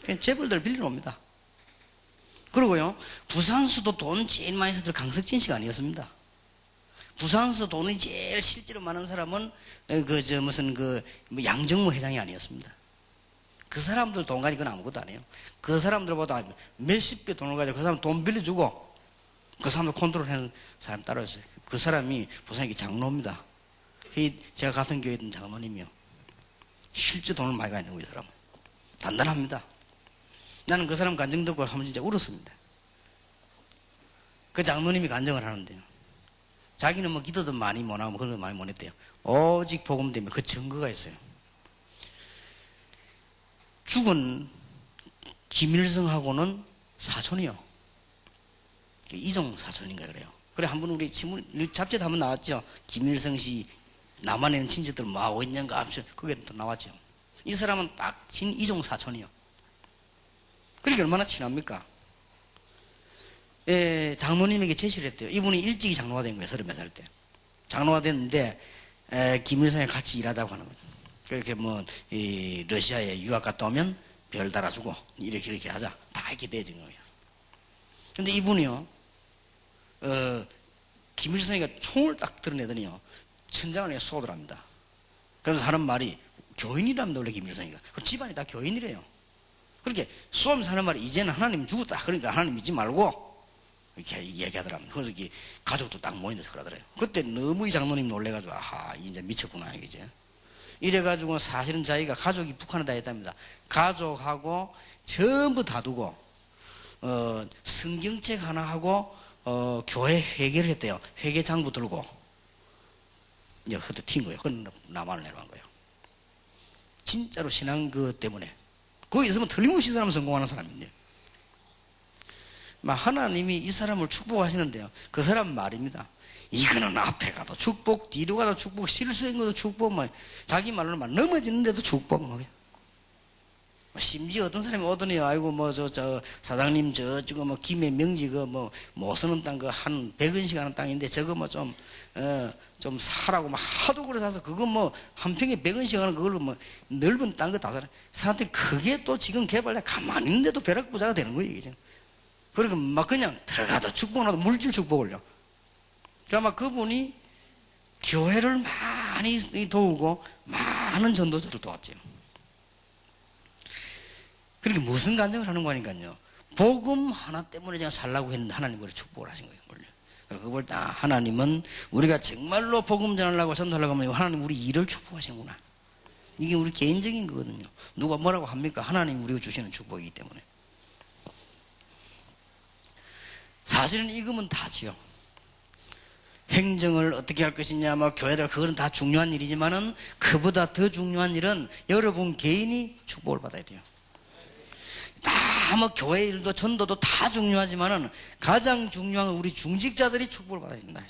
그냥 재벌들 빌려옵니다. 그리고요, 부산수도 돈 제일 많이 썼던 강석진 씨가 아니었습니다. 부산수 돈이 제일 실제로 많은 사람은 양정모 회장이 아니었습니다. 그 사람들 돈 가지고 그건 아무것도 아니에요. 그 사람들보다 몇십 배 돈을 가지고 그 사람 돈 빌려주고 그 사람들 컨트롤하는 사람 따로 있어요. 그 사람이 부산의 장로입니다. 제가 같은 교회에 있던 장로님이요. 실제 돈을 많이 가지고 이 사람은. 단단합니다. 나는 그 사람 간증 듣고 한번 진짜 울었습니다. 그 장로님이 간증을 하는데요. 자기는 뭐 기도도 많이 못하고 그런 거 많이 못했대요. 오직 복음 때문에 그 증거가 있어요. 죽은 김일성하고는 사촌이요. 이종 사촌인가 그래요. 그래 한번 우리 잡지에도 한번 나왔죠. 김일성 씨 남한에 있는 친척들 뭐 하고 있는가 그게 또 나왔죠. 이 사람은 딱 이종 사촌이요. 그러니까 얼마나 친합니까? 장로님에게 제시를 했대요. 이분이 일찍이 장로가 된 거예요. 30살 때. 장로가 됐는데 김일성이 같이 일하자고 하는 거죠. 그렇게 러시아에 유학 갔다 오면 별 달아주고 이렇게 하자. 다 이렇게 되어진 거예요. 근데 이분이요, 김일성이가 총을 딱 드러내더니요, 천장을 쏘더랍니다. 그래서 하는 말이 교인이랍니다, 원래 김일성이가. 그 집안이 다 교인이래요. 그렇게 쏘면서 하는 말이 이제는 하나님 죽었다. 그러니까 하나님 믿지 말고 이렇게 얘기하더랍니다. 그래서 이렇게 가족도 딱 모인데서 그러더래요. 그때 너무 이 장로님 놀래가지고 아하 이제 미쳤구나 이게. 이래가지고 사실은 자기가 가족이 북한에 다 있답니다. 가족하고 전부 다 두고 성경책 하나 하고 교회 회개를 했대요. 회개 장부 들고 이제 그때 튄 거예요. 그건 남한을 내려간 거예요. 진짜로 신앙 때문에 거기 있으면 틀림없이 이 사람은 성공하는 사람인데 하나님이 이 사람을 축복하시는데요. 그 사람 말입니다. 이거는 앞에 가도 축복, 뒤로 가도 축복, 실수인 것도 축복, 자기 말로는 넘어지는데도 축복, 심지어 어떤 사람이 오더니요, 아이고, 사장님, 저거, 김해 명지, 못 쓰는 땅, 한 100원씩 하는 땅인데, 저거 좀 사라고, 하도 그래 사서, 그거 한 평에 100원씩 하는 그걸로 넓은 땅 거 다 사라. 사람들이 그게 또 지금 개발돼 가만히 있는데도 벼락부자가 되는 거예요, 이게. 그러니까 그냥 들어가도 축복나도 물질 축복을요. 그러니까 그분이 교회를 많이 도우고 많은 전도자를 도왔죠. 그러니까 무슨 간증을 하는 거니까요. 복음 하나 때문에 제가 살라고 했는데 하나님 우리 축복을 하신 거예요. 그리고 그걸 다 하나님은 우리가 정말로 복음 전하려고 전도하려고 하면 하나님 우리 일을 축복하시는구나. 이게 우리 개인적인 거거든요. 누가 뭐라고 합니까? 하나님 우리가 주시는 축복이기 때문에. 사실은 이거면 다지요. 행정을 어떻게 할 것이냐, 교회들, 그거는 다 중요한 일이지만은, 그보다 더 중요한 일은 여러분 개인이 축복을 받아야 돼요. 다, 교회 일도 전도도 다 중요하지만은, 가장 중요한 건 우리 중직자들이 축복을 받아야 된다.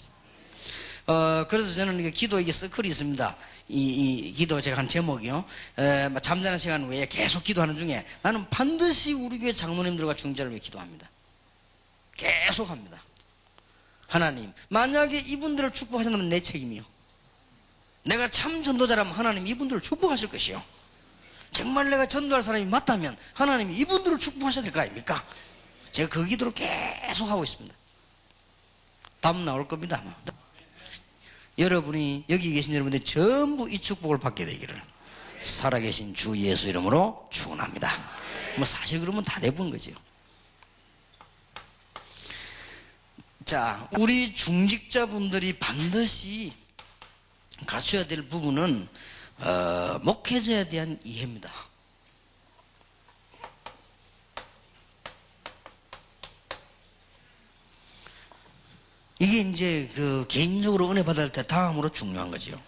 그래서 저는 이게 기도 이게 서클이 있습니다. 이 기도 제가 한 제목이요. 잠자는 시간 외에 계속 기도하는 중에 나는 반드시 우리 교회 장로님들과 중직자를 위해 기도합니다. 계속 합니다. 하나님, 만약에 이분들을 축복하신다면 내 책임이요. 내가 참 전도자라면 하나님 이분들을 축복하실 것이요. 정말 내가 전도할 사람이 맞다면 하나님 이분들을 축복하셔야 될 거 아닙니까? 제가 그 기도를 계속 하고 있습니다. 답 나올 겁니다, 아마. 여러분이, 여기 계신 여러분들 전부 이 축복을 받게 되기를 살아계신 주 예수 이름으로 축원합니다. 사실 그러면 다 대부분 거지요. 자, 우리 중직자분들이 반드시 갖춰야 될 부분은 목회자에 대한 이해입니다. 이게 이제 그 개인적으로 은혜 받을 때 다음으로 중요한 거지요.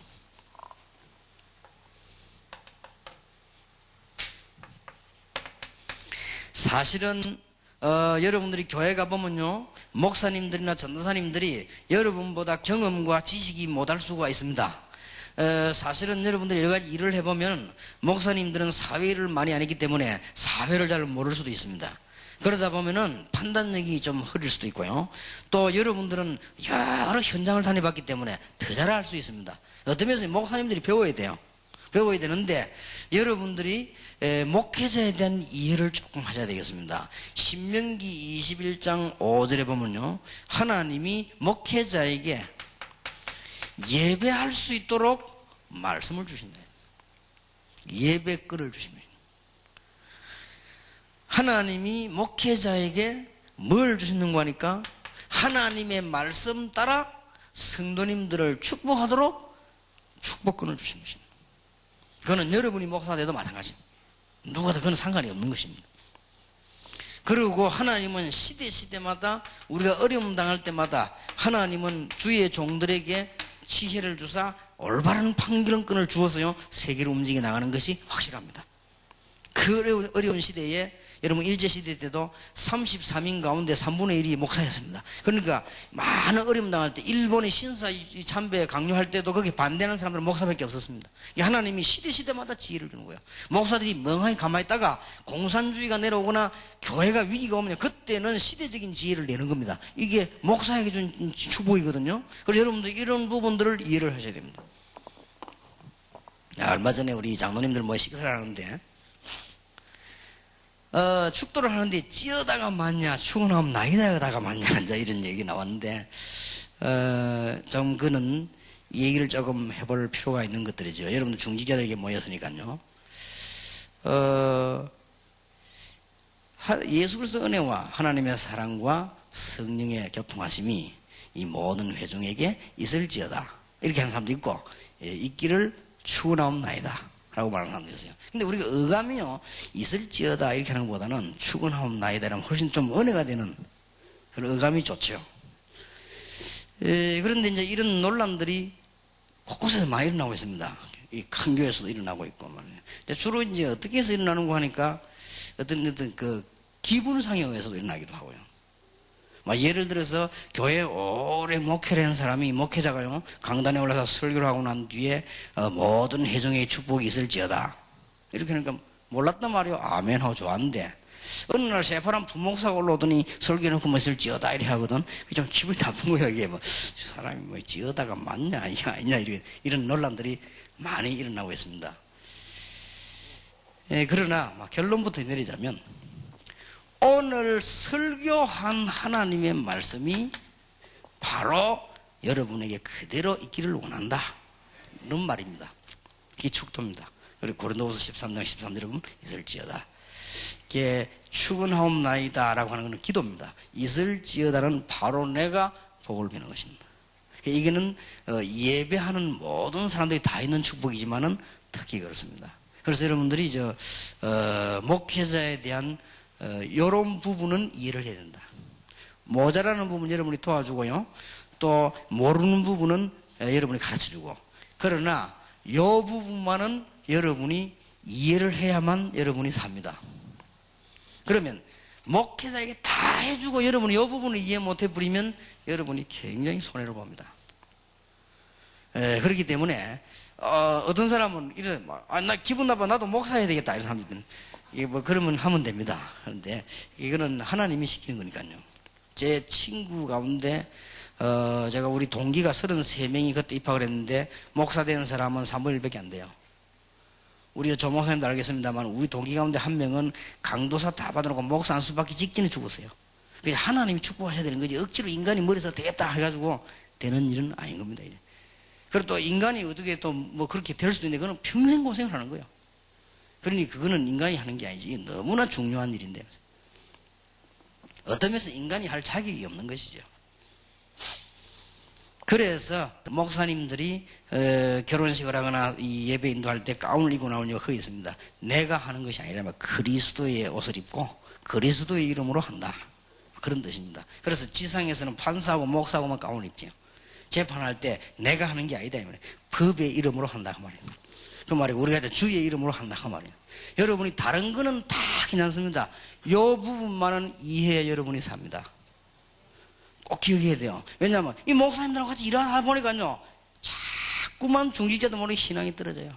사실은 여러분들이 교회 가보면요, 목사님들이나 전도사님들이 여러분보다 경험과 지식이 못할 수가 있습니다. 사실은 여러분들이 여러 가지 일을 해보면 목사님들은 사회를 많이 안 했기 때문에 사회를 잘 모를 수도 있습니다. 그러다 보면은 판단력이 좀 흐릴 수도 있고요. 또 여러분들은 여러 현장을 다녀봤기 때문에 더 잘 알 수 있습니다. 어떤 면에서 목사님들이 배워야 돼요. 배워야 되는데 여러분들이 목회자에 대한 이해를 조금 하셔야 되겠습니다. 신명기 21장 5절에 보면요, 하나님이 목회자에게 예배할 수 있도록 말씀을 주신다. 예배글을 주신 거예요. 하나님이 목회자에게 뭘 주시는가 하니까 하나님의 말씀 따라 성도님들을 축복하도록 축복권을 주신 것입니다. 그거는 여러분이 목사가 돼도 마찬가지입니다. 누구도 그건 상관이 없는 것입니다. 그리고 하나님은 시대마다 우리가 어려움 당할 때마다 하나님은 주의 종들에게 지혜를 주사 올바른 판결권을 주어서요, 세계를 움직여 나가는 것이 확실합니다. 그 어려운 시대에 여러분 일제시대 때도 33인 가운데 3분의 1이 목사였습니다. 그러니까 많은 어려움 당할 때 일본이 신사 참배 강요할 때도 거기에 반대하는 사람들은 목사밖에 없었습니다. 하나님이 시대마다 지혜를 주는 거예요. 목사들이 멍하니 가만히 있다가 공산주의가 내려오거나 교회가 위기가 오면 그때는 시대적인 지혜를 내는 겁니다. 이게 목사에게 준 축복이거든요. 그래서 여러분들 이런 부분들을 이해를 하셔야 됩니다. 얼마 전에 우리 장로님들 식사를 하는데 축도를 하는데 찌어다가 맞냐 축원하면 나이다가 맞냐 이제 이런 얘기 나왔는데 좀 그는 얘기를 조금 해볼 필요가 있는 것들이죠. 여러분들 중직자들에게 모였으니까요. 예수 그리스도 은혜와 하나님의 사랑과 성령의 교통하심이 이 모든 회중에게 있을지어다 이렇게 하는 사람도 있고, 있기를 축원하옵나이다 라고 말하는 사람도 있어요. 근데 우리가 어감이요, 있을지어다 이렇게 하는 것보다는 축원하옵나이다 라면 훨씬 좀 은혜가 되는 그런 어감이 좋죠. 그런데 이제 이런 논란들이 곳곳에서 많이 일어나고 있습니다. 이 큰 교회에서도 일어나고 있고 말이에요. 주로 이제 어떻게 해서 일어나는 거 하니까 어떤 그 기분상에 의해서도 일어나기도 하고요. 예를 들어서 교회에 오래 목회를 한 사람이 목회자가요, 강단에 올라서 설교를 하고 난 뒤에 모든 회중의 축복이 있을지어다 이렇게 하니까 몰랐단 말이에요. 아멘 하고 좋았는데 어느 날 새파란 부목사가 올라오더니 설교해놓고 있을지어다 이렇게 하거든. 좀 기분이 나쁜 거예요. 이게 사람이 지어다가 맞냐 아니냐 이런 논란들이 많이 일어나고 있습니다. 그러나 결론부터 내리자면 오늘 설교한 하나님의 말씀이 바로 여러분에게 그대로 있기를 원한다 이런 말입니다. 그게 축도입니다. 그리고 고린도후서 13장 13절에 보면 있을지어다, 이게 축원하옵나이다 라고 하는 것은 기도입니다. 있을지어다는 바로 내가 복을 비는 것입니다. 이게는 예배하는 모든 사람들이 다 있는 축복이지만은 특히 그렇습니다. 그래서 여러분들이 목회자에 대한 이런 부분은 이해를 해야 된다. 모자라는 부분 여러분이 도와주고요, 또 모르는 부분은 여러분이 가르쳐주고, 그러나 이 부분만은 여러분이 이해를 해야만 여러분이 삽니다. 그러면 목회자에게 다 해주고 여러분이 이 부분을 이해 못해 버리면 여러분이 굉장히 손해를 봅니다. 그렇기 때문에 어떤 사람은 이래, 나 기분 나빠, 나도 목사해야 되겠다 이런 사람들은 이게 그러면 하면 됩니다. 그런데 이거는 하나님이 시키는 거니까요. 제 친구 가운데 제가 우리 동기가 33명이 그때 입학을 했는데 목사 된 사람은 3분의 1밖에 안 돼요. 우리 조 목사님도 알겠습니다만 우리 동기 가운데 한 명은 강도사 다 받아놓고 목사 한 수밖에 직전에 죽었어요. 그래서 하나님이 축복하셔야 되는 거지 억지로 인간이 머리에서 되겠다 해가지고 되는 일은 아닌 겁니다. 이제. 그리고 또 인간이 어떻게 또 그렇게 될 수도 있는데 그건 평생 고생을 하는 거예요. 그러니 그거는 인간이 하는 게 아니지. 이게 너무나 중요한 일인데 어떤 면에서 인간이 할 자격이 없는 것이죠. 그래서 목사님들이 결혼식을 하거나 이 예배 인도할 때 가운을 입고 나오는 경우가 거의 있습니다. 내가 하는 것이 아니라 그리스도의 옷을 입고 그리스도의 이름으로 한다, 그런 뜻입니다. 그래서 지상에서는 판사하고 목사하고만 가운을 입죠. 재판할 때 내가 하는 게 아니다 이 말이에요. 법의 이름으로 한다 그 말입니다. 그 말이 우리가 주의 이름으로 한다 그 말이에요. 여러분이 다른 거는 다 괜찮습니다. 요 부분만은 이해해 여러분이 삽니다. 꼭 기억해야 돼요. 왜냐하면 이 목사님들하고 같이 일하다 보니까요, 자꾸만 중직자도 모르게 신앙이 떨어져요.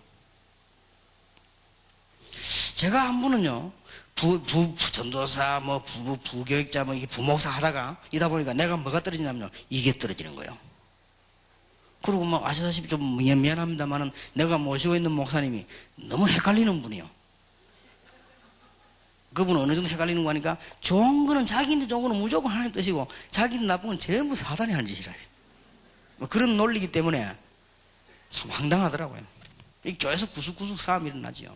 제가 한 번은요, 전도사, 부교육자, 부목사 하다가 이다 보니까 내가 뭐가 떨어지냐면요, 이게 떨어지는 거예요. 그리고 아시다시피 좀 미안합니다만은 내가 모시고 있는 목사님이 너무 헷갈리는 분이요. 그분은 어느 정도 헷갈리는 거 하니까 좋은 거는 자기인데 좋은 거는 무조건 하나님 뜻이고 자기는 나쁜 건 전부 사단이 하는 짓이라. 그런 논리이기 때문에 참 황당하더라고요. 이 교회에서 구석구석 싸움이 일어나지요.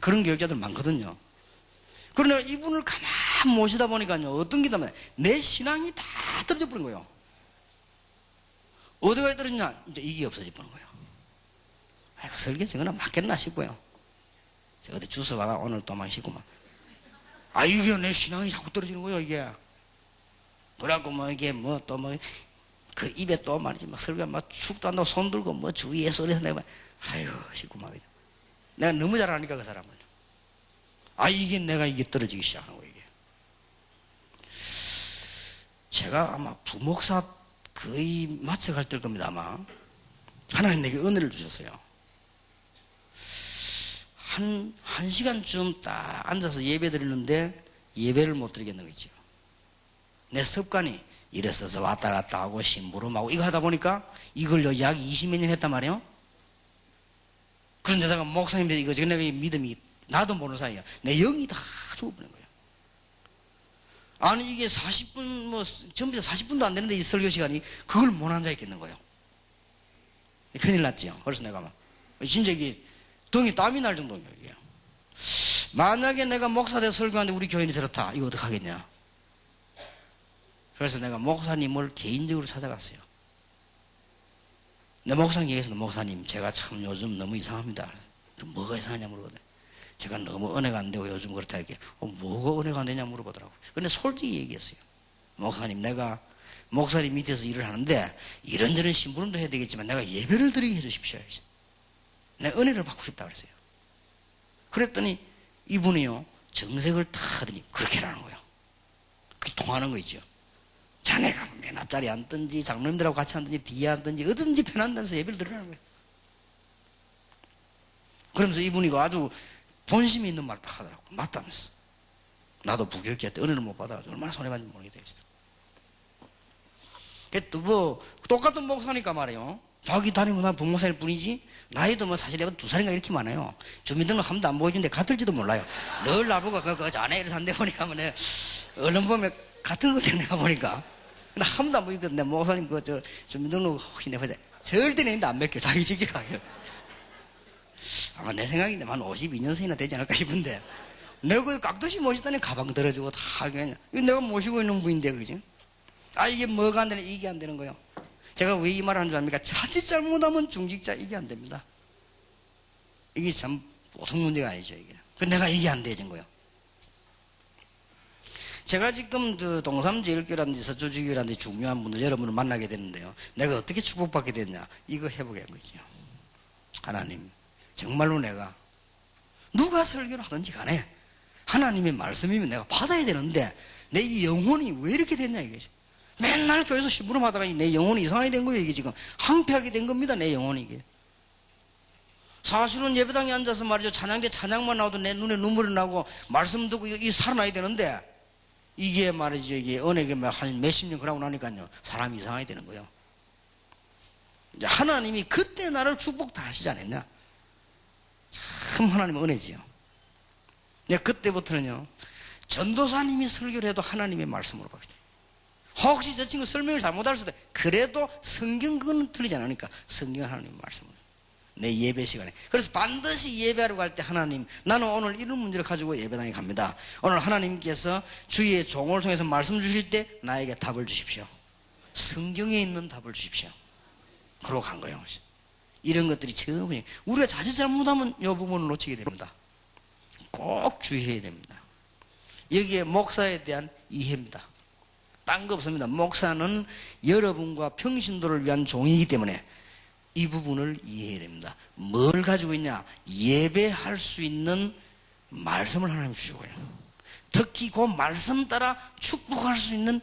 그런 교육자들 많거든요. 그러나 이분을 가만 모시다 보니까요, 어떤 게 때문에 내 신앙이 다 떨어져 버린 거예요. 어디가 떨어지냐? 이제 이게 없어져 버린 거예요. 아이고, 설계 저거나 맞겠나 싶고요. 어디 주워 와가 오늘 또 막 싶구만. 이게 내 신앙이 자꾸 떨어지는 거예요, 이게. 그래갖고 이게 그 입에 또 말이지, 설교 축도 한다고 손 들고 주위에 소리해서 내가 아이고, 싶구만. 내가 너무 잘 아니까 그 사람을. 이게 내가 떨어지기 시작하는 거예요, 이게. 제가 아마 부목사 거의 마쳐갈 때일 겁니다, 아마. 하나님 내게 은혜를 주셨어요. 한 시간쯤 딱 앉아서 예배 드리는데 예배를 못 드리겠는 거죠. 내 습관이 이랬어서 왔다 갔다 하고 심부름하고 이거 하다 보니까 이걸요 약 20몇 년 했단 말이에요. 그런데다가 목사님들 이거 지금 내가 믿음이 나도 모르는 사이야. 내 영이 다 죽어버린 거예요. 아니 이게 40분 전부 다 40분도 안 되는데 이 설교 시간이 그걸 못 앉아 있겠는 거예요. 큰일 났지요. 그래서 내가 진짜 이게 등이 땀이 날 정도예요, 이게. 만약에 내가 목사 돼서 설교하는데 우리 교인이 저렇다, 이거 어떡하겠냐. 그래서 내가 목사님을 개인적으로 찾아갔어요. 내 목사님 얘기해서, 목사님, 제가 참 요즘 너무 이상합니다. 그럼 뭐가 이상하냐 물어보더니, 제가 너무 은혜가 안 되고 요즘 그렇다 이렇게, 뭐가 은혜가 안 되냐 물어보더라고요. 근데 솔직히 얘기했어요. 목사님, 내가 목사님 밑에서 일을 하는데 이런저런 심부름도 해야 되겠지만 내가 예배를 드리게 해주십시오. 내가 은혜를 받고 싶다 그랬어요. 그랬더니 이분이요, 정색을 다 하더니 그렇게 하는 거예요. 그게 통하는 거 있죠. 자네가 맨 앞자리에 앉든지 장로님들하고 같이 앉든지 뒤에 앉든지 어든지 편한 데서 예배를 드리라는 거예요. 그러면서 이분이 아주 본심이 있는 말 딱 하더라고. 맞다면서. 나도 부교육자 때 은혜를 못 받아가지고 얼마나 손해봤는지 모르겠다. 또 똑같은 목사니까 말이에요. 자기 다니고 난 부목사일 뿐이지 나이도 사실 내가 2살인가 이렇게 많아요. 주민등록 한 번도 안 보여주는데 같을지도 몰라요. 늘 나보고 그거 자네 이래서 한데 보니까 얼른 보면 같은 거 내가 보니까 근데 한 번도 안 보이거든. 내 목사님 주민등록 혹시 내가 절대 내는데 안 맡겨. 자기 직접 가요. 아마 내 생각인데 한 52년생이나 되지 않을까 싶은데 내가 깍듯이 모시다니 가방 들어주고 다 그냥 내가 모시고 있는 분인데 그지? 이게 뭐가 안 되냐, 이게 안 되는 거예요. 제가 왜 이 말을 하는 줄 압니까? 자칫 잘못하면 중직자 이게 안 됩니다. 이게 참 보통 문제가 아니죠, 이게. 내가 이게 안 되진 거예요. 제가 지금 동삼제일교라든지 서초지교라든지 중요한 분들 여러분을 만나게 되는데요. 내가 어떻게 축복받게 됐냐? 이거 해보게 한 거죠. 하나님, 정말로 내가 누가 설교를 하든지 간에 하나님의 말씀이면 내가 받아야 되는데 내 이 영혼이 왜 이렇게 됐냐 이거죠. 맨날 교회에서 심부름 하다가 내 영혼이 이상하게 된 거예요. 이게 지금 항폐하게 된 겁니다. 내 영혼이 이게. 사실은 예배당에 앉아서 말이죠. 찬양대 찬양만 나와도 내 눈에 눈물이 나고 말씀 듣고 이 살아나야 되는데 이게 말이죠. 이게 은혜가 한 몇십 년 그러고 나니까요. 사람이 이상하게 되는 거예요. 이제 하나님이 그때 나를 축복 다 하시지 않았냐. 참 하나님의 은혜지요. 내가 그때부터는요. 전도사님이 설교를 해도 하나님의 말씀으로 받게 돼요. 혹시 저 친구 설명을 잘못할 수도 있어요. 그래도 성경 그거는 틀리지 않으니까 성경은 하나님의 말씀을 내 예배 시간에. 그래서 반드시 예배하러 갈 때 하나님, 나는 오늘 이런 문제를 가지고 예배당에 갑니다. 오늘 하나님께서 주의 종을 통해서 말씀 주실 때 나에게 답을 주십시오. 성경에 있는 답을 주십시오. 그러고 간 거예요. 이런 것들이 처음에 우리가 자칫 잘못하면 이 부분을 놓치게 됩니다. 꼭 주의해야 됩니다. 여기에 목사에 대한 이해입니다. 딴 거 없습니다. 목사는 여러분과 평신도를 위한 종이기 때문에 이 부분을 이해해야 됩니다. 뭘 가지고 있냐? 예배할 수 있는 말씀을 하나님 주시고요. 특히 그 말씀 따라 축복할 수 있는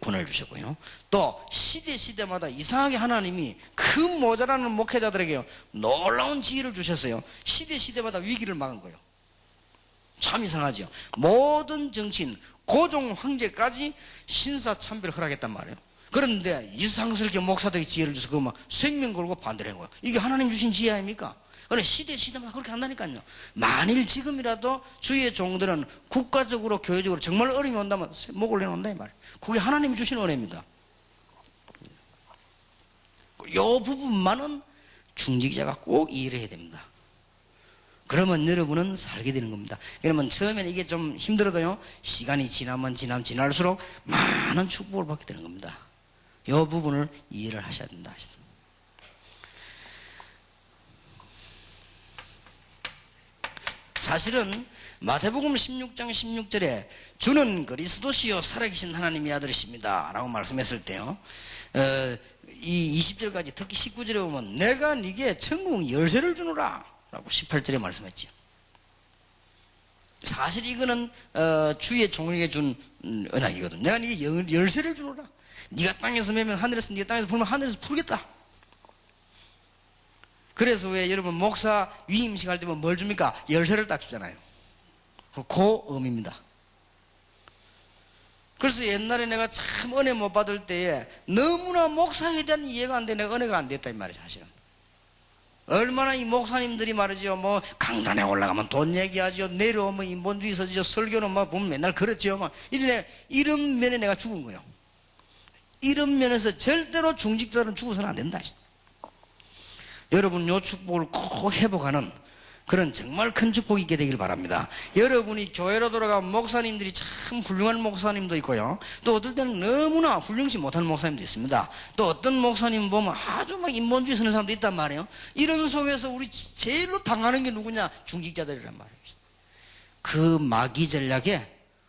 권한을 주셨고요. 또 시대마다 이상하게 하나님이 그 모자라는 목회자들에게 놀라운 지혜를 주셨어요. 시대마다 위기를 막은 거예요. 참 이상하죠. 모든 정치인, 고종 황제까지 신사참배를 허락했단 말이에요. 그런데 이상스럽게 목사들이 지혜를 줘서 막 생명 걸고 반대를 한 거예요. 이게 하나님 주신 지혜 아닙니까? 그런데 시대마다 그렇게 한다니까요. 만일 지금이라도 주의 종들은 국가적으로 교회적으로 정말 어려움이 온다면 목을 내놓는다 이 말이에요. 그게 하나님이 주신 은혜입니다. 이 부분만은 중직자가 꼭 이해를 해야 됩니다. 그러면 여러분은 살게 되는 겁니다. 그러면 처음에는 이게 좀 힘들어도요, 시간이 지날수록 많은 축복을 받게 되는 겁니다. 이 부분을 이해를 하셔야 된다. 사실은 마태복음 16장 16절에 주는 그리스도시요 살아계신 하나님의 아들이십니다 라고 말씀했을 때요, 이 20절까지 특히 19절에 보면 내가 네게 천국 열쇠를 주노라 라고 18절에 말씀했지요. 사실 이거는 주의 종에게 준 언약이거든. 내가 네게 열쇠를 주노라. 네가 땅에서 매면 하늘에서, 네가 땅에서 풀면 하늘에서 풀겠다. 그래서 왜 여러분 목사 위임식 할 때 뭘 줍니까? 열쇠를 딱 주잖아요. 그 의미입니다. 그래서 옛날에 내가 참 은혜 못 받을 때에 너무나 목사에 대한 이해가 안 돼. 내가 은혜가 안 됐다 이 말이에요. 사실은 얼마나 이 목사님들이 말이죠, 뭐 강단에 올라가면 돈 얘기하죠, 내려오면 인본주의 서지죠, 설교는 막 보면 맨날 그렇지요. 막 이런 면에 내가 죽은 거예요. 이런 면에서 절대로 중직자는 죽어서는 안 된다. 여러분 요 축복을 꼭 회복하는 그런 정말 큰 축복이 있게 되길 바랍니다. 여러분이 교회로 돌아가면 목사님들이 참 훌륭한 목사님도 있고요, 또 어떨 때는 너무나 훌륭치 못한 목사님도 있습니다. 또 어떤 목사님 보면 아주 막 인본주의 쓰는 사람도 있단 말이에요. 이런 속에서 우리 제일로 당하는 게 누구냐? 중직자들이란 말이에요. 그 마귀 전략에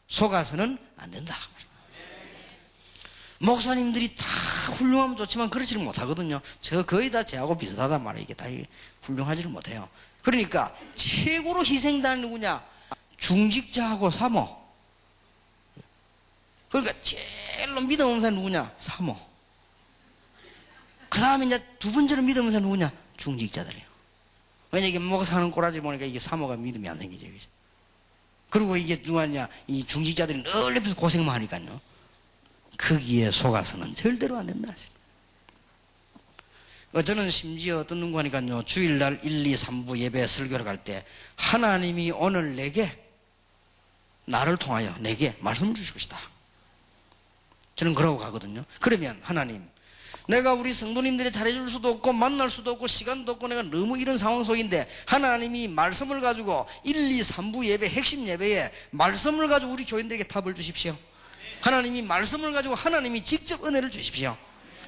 속아서는 안 된다. 목사님들이 다 훌륭하면 좋지만 그렇지를 못하거든요. 저 거의 다 쟤하고 비슷하단 말이에요. 이게 다 훌륭하지를 못해요. 그러니까 최고로 희생당이 누구냐? 중직자하고 사모. 그러니까 제일로 믿음 없는 사람이 누구냐? 사모. 그 다음에 이제 두 번째로 믿음 없는 사람이 누구냐? 중직자들이에요. 왜냐, 이게 목사는 꼬라지 보니까 이게 사모가 믿음이 안 생기죠. 그리고 이게 누구냐? 이 중직자들이 늘 옆에서 고생만 하니까요. 거기에 속아서는 절대로 안 된다. 저는 심지어 어떤 놈과 하니까요, 주일날 1, 2, 3부 예배 설교를 갈 때 하나님이 오늘 내게, 나를 통하여 내게 말씀을 주실 것이다. 저는 그러고 가거든요. 그러면 하나님, 내가 우리 성도님들이 잘해줄 수도 없고 만날 수도 없고 시간도 없고 내가 너무 이런 상황 속인데 하나님이 말씀을 가지고 1, 2, 3부 예배 핵심 예배에 말씀을 가지고 우리 교인들에게 답을 주십시오. 하나님이 말씀을 가지고 하나님이 직접 은혜를 주십시오.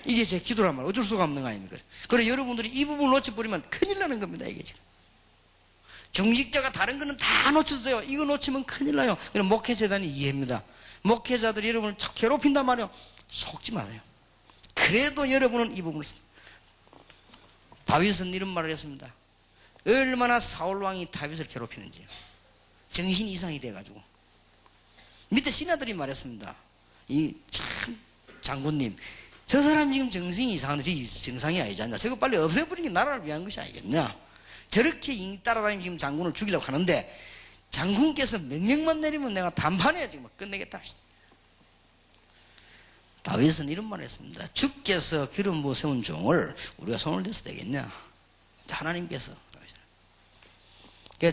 이게 제 기도란 말이에요. 어쩔 수가 없는 거 아닙니까? 그래서 여러분들이 이 부분을 놓쳐버리면 큰일 나는 겁니다. 이게 지금 중직자가 다른 거는 다 놓쳐도 돼요. 이거 놓치면 큰일 나요. 그럼 목회재단이 이해합니다. 목회자들이 여러분을 괴롭힌단 말이에요. 속지 마세요. 그래도 여러분은 이 부분을 다윗은 이런 말을 했습니다. 얼마나 사울왕이 다윗을 괴롭히는지요. 정신 이상이 돼가지고 밑에 신하들이 말했습니다. 이 참 장군님, 저 사람 지금 정신이 이상한데 정상이 아니지 않냐? 저거 빨리 없애버리는 게 나라를 위한 것이 아니겠냐? 저렇게 따라다니면 지금 장군을 죽이려고 하는데 장군께서 명령만 내리면 내가 단판에 지금 끝내겠다. 다윗은 이런 말을 했습니다. 주께서 기름 부어 세운 종을 우리가 손을 대서 되겠냐? 하나님께서.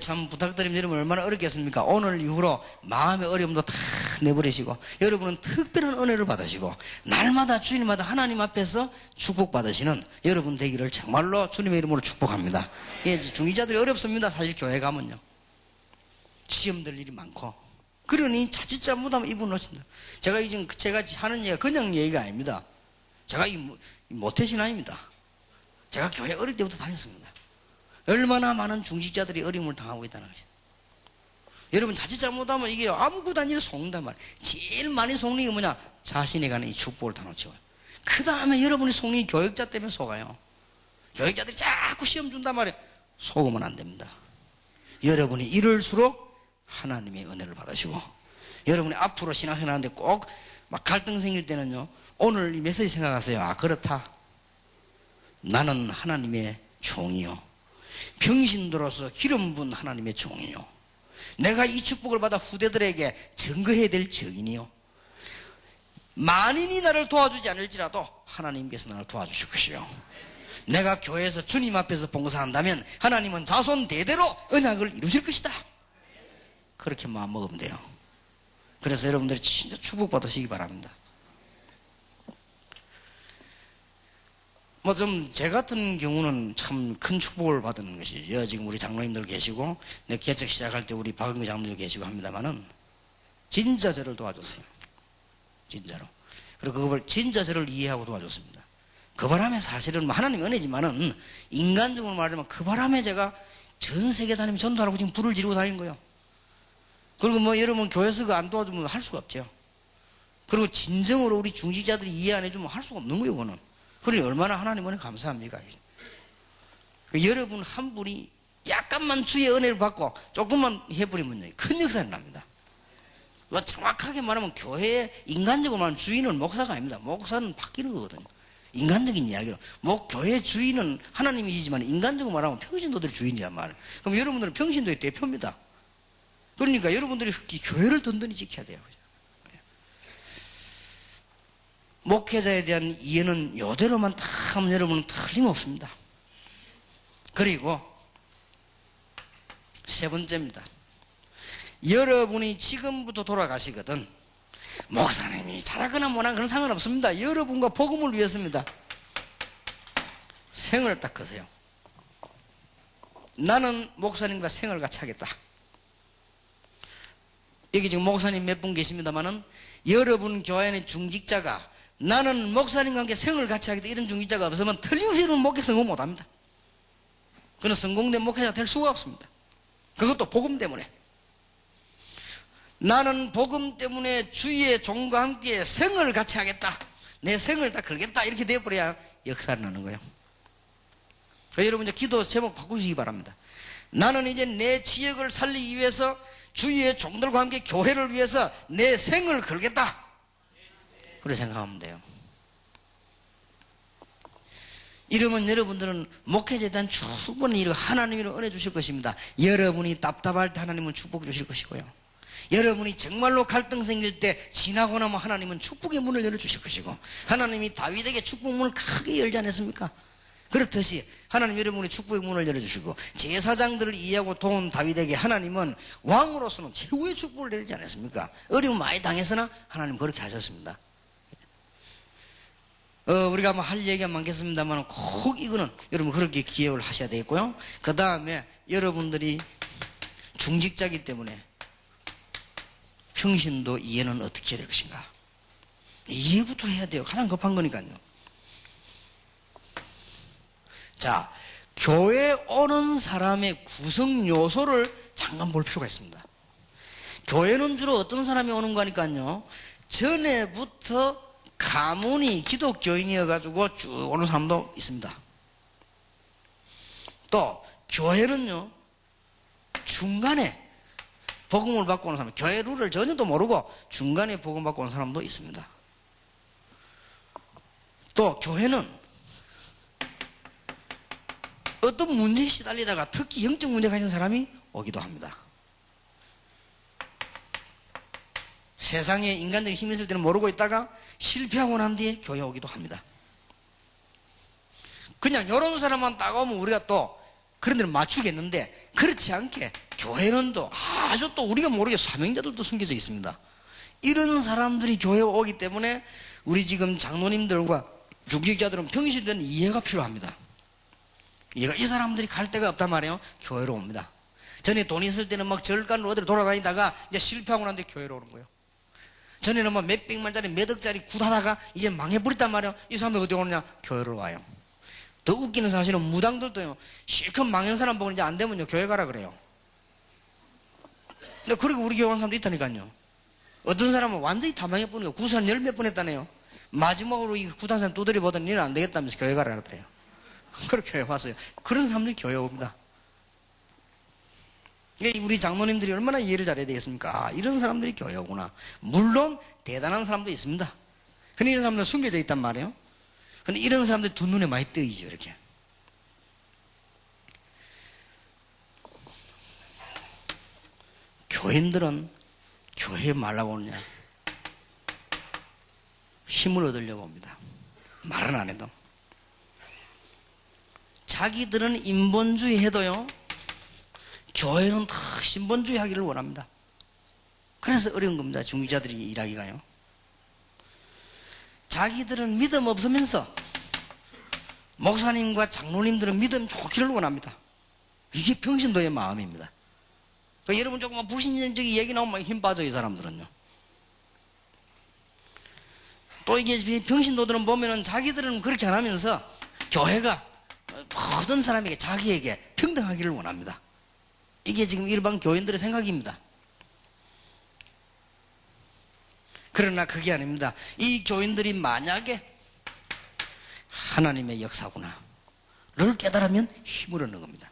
참 부탁드립니다. 여러분 얼마나 어렵겠습니까? 오늘 이후로 마음의 어려움도 다 내버리시고 여러분은 특별한 은혜를 받으시고 날마다 주일마다 하나님 앞에서 축복받으시는 여러분 되기를 정말로 주님의 이름으로 축복합니다. 예, 중직자들이 어렵습니다. 사실 교회 가면요, 시험 들 일이 많고, 그러니 자칫 잘못하면 이분 놓친다. 제가 하는 얘기가 그냥 얘기가 아닙니다. 제가 이 모태신앙입니다. 제가 교회 어릴 때부터 다녔습니다. 얼마나 많은 중직자들이 어려움을 당하고 있다는 것이죠. 여러분 자칫 잘못하면 이게 아무것도 아니라 속는단 말이에요. 제일 많이 속는 게 뭐냐? 자신에 관한 이 축복을 다 놓치고요. 그 다음에 여러분이 속는 게 교역자 때문에 속아요. 교역자들이 자꾸 시험 준단 말이에요. 속으면 안 됩니다. 여러분이 이럴수록 하나님의 은혜를 받으시고, 여러분이 앞으로 신앙생활하는데 꼭 막 갈등 생길 때는요, 오늘 이 메시지 생각하세요. 아, 그렇다. 나는 하나님의 종이요, 병신도로서 기름 부은 하나님의 종이요, 내가 이 축복을 받아 후대들에게 증거해야 될 증인이요, 만인이 나를 도와주지 않을지라도 하나님께서 나를 도와주실 것이요, 내가 교회에서 주님 앞에서 봉사한다면 하나님은 자손 대대로 언약을 이루실 것이다. 그렇게 마음 먹으면 돼요. 그래서 여러분들이 진짜 축복받으시기 바랍니다. 좀 제 같은 경우는 참 큰 축복을 받은 것이죠. 지금 우리 장로님들 계시고, 내 개척 시작할 때 우리 박은규 장로님 계시고 합니다만은, 진짜 저를 도와줬어요. 진짜로. 그리고 그걸 진짜 저를 이해하고 도와줬습니다. 그 바람에 사실은 하나님 은혜지만은, 인간적으로 말하자면 그 바람에 제가 전 세계 다니며 전도하라고 지금 불을 지르고 다니는 거예요. 그리고 뭐 여러분 교회에서 그 안 도와주면 할 수가 없죠. 그리고 진정으로 우리 중직자들이 이해 안 해주면 할 수가 없는 거예요, 그거는. 그러니 얼마나 하나님 은혜 감사합니까? 여러분 한 분이 약간만 주의 은혜를 받고 조금만 해버리면 큰 역사가 납니다. 정확하게 말하면 교회의 인간적으로 말하면 주인은 목사가 아닙니다. 목사는 바뀌는 거거든요. 인간적인 이야기로. 교회 주인은 하나님이시지만 인간적으로 말하면 평신도들이 주인이란 말이에요. 그럼 여러분들은 평신도의 대표입니다. 그러니까 여러분들이 교회를 든든히 지켜야 돼요. 목회자에 대한 이해는 이대로만 다 하면 여러분은 틀림없습니다. 그리고 세 번째입니다. 여러분이 지금부터 돌아가시거든 목사님이 잘하거나 못하거나 그런 상관없습니다. 여러분과 복음을 위해서입니다. 생을 딱 거세요. 나는 목사님과 생을 같이 하겠다. 여기 지금 목사님 몇 분 계십니다만은, 여러분 교회 안에 중직자가 나는 목사님과 함께 생을 같이 하겠다 이런 중직자가 없으면 틀림없이 여러분 목회 성공 못합니다. 그는 성공된 목회자가 될 수가 없습니다. 그것도 복음 때문에. 나는 복음 때문에 주의 종과 함께 생을 같이 하겠다, 내 생을 다 걸겠다, 이렇게 되어버려야 역사를 나는 거예요. 여러분 이제 기도 제목 바꾸시기 바랍니다. 나는 이제 내 지역을 살리기 위해서 주의 종들과 함께 교회를 위해서 내 생을 걸겠다, 그렇게 생각하면 돼요. 이러면 여러분들은 목회자에 대한 충분히 하나님으로 은혜 주실 것입니다. 여러분이 답답할 때 하나님은 축복 주실 것이고요, 여러분이 정말로 갈등 생길 때 지나고 나면 하나님은 축복의 문을 열어주실 것이고, 하나님이 다윗에게 축복문을 크게 열지 않았습니까? 그렇듯이 하나님 여러분이 축복의 문을 열어주시고, 제사장들을 이해하고 도운 다윗에게 하나님은 왕으로서는 최고의 축복을 내리지 않았습니까? 어려움 많이 당해서나 하나님 그렇게 하셨습니다. 우리가 뭐 할 얘기가 많겠습니다만 꼭 이거는 여러분 그렇게 기억을 하셔야 되겠고요. 그 다음에 여러분들이 중직자이기 때문에 평신도 이해는 어떻게 해야 될 것인가, 이해부터 해야 돼요. 가장 급한 거니까요. 자, 교회 오는 사람의 구성 요소를 잠깐 볼 필요가 있습니다. 교회는 주로 어떤 사람이 오는 거니까요, 전에부터 가문이 기독교인이어가지고 쭉 오는 사람도 있습니다. 또 교회는요, 중간에 복음을 받고 오는 사람, 교회 룰을 전혀도 모르고 중간에 복음 받고 오는 사람도 있습니다. 또 교회는 어떤 문제에 시달리다가 특히 영적 문제가 있는 사람이 오기도 합니다. 세상에 인간적인 힘이 있을 때는 모르고 있다가 실패하고 난 뒤에 교회 오기도 합니다. 그냥 이런 사람만 딱 오면 우리가 또 그런 데를 맞추겠는데, 그렇지 않게 교회는 또 아주 또 우리가 모르게 사명자들도 숨겨져 있습니다. 이런 사람들이 교회에 오기 때문에 우리 지금 장로님들과 중직자들은 평신된 이해가 필요합니다. 이 사람들이 갈 데가 없단 말이에요. 교회로 옵니다. 전에 돈 있을 때는 막 절간으로 어디로 돌아다니다가 이제 실패하고 난 뒤에 교회로 오는 거예요. 전에는 뭐 몇백만짜리 몇 억짜리 굿하다가 이제 망해버렸단 말이에요. 이 사람들 어디 오느냐? 교회로 와요. 더 웃기는 사실은 무당들도요, 실컷 망한 사람 보고 이제 안 되면요, 교회 가라 그래요. 근데 그렇게 우리 교회 온 사람도 있다니까요. 어떤 사람은 완전히 다 망해버리고 구산 열 몇 번 했다네요. 마지막으로 이 구단 사람 두드려 보더니 이는 안 되겠다면서 교회 가라 그러더래요. 그렇게 교회 왔어요. 그런 사람들이 교회 옵니다. 우리 장로님들이 얼마나 이해를 잘해야 되겠습니까? 아, 이런 사람들이 교회 오구나. 물론 대단한 사람도 있습니다. 근데 이런 사람들은 숨겨져 있단 말이에요. 근데 이런 사람들 두 눈에 많이 뜨이죠, 이렇게. 교인들은 교회에 말라고 오느냐? 힘을 얻으려고 옵니다. 말은 안 해도. 자기들은 인본주의 해도요, 교회는 다 신본주의 하기를 원합니다. 그래서 어려운 겁니다. 중직자들이 일하기가요. 자기들은 믿음 없으면서 목사님과 장로님들은 믿음 좋기를 원합니다. 이게 평신도의 마음입니다. 그러니까 여러분 조금만 불신론적인 얘기 나오면 힘 빠져요, 이 사람들은요. 또 이게 평신도들은 보면은 자기들은 그렇게 안 하면서 교회가 모든 사람에게 자기에게 평등하기를 원합니다. 이게 지금 일반 교인들의 생각입니다. 그러나 그게 아닙니다. 이 교인들이 만약에 하나님의 역사구나 를 깨달으면 힘을 얻는 겁니다.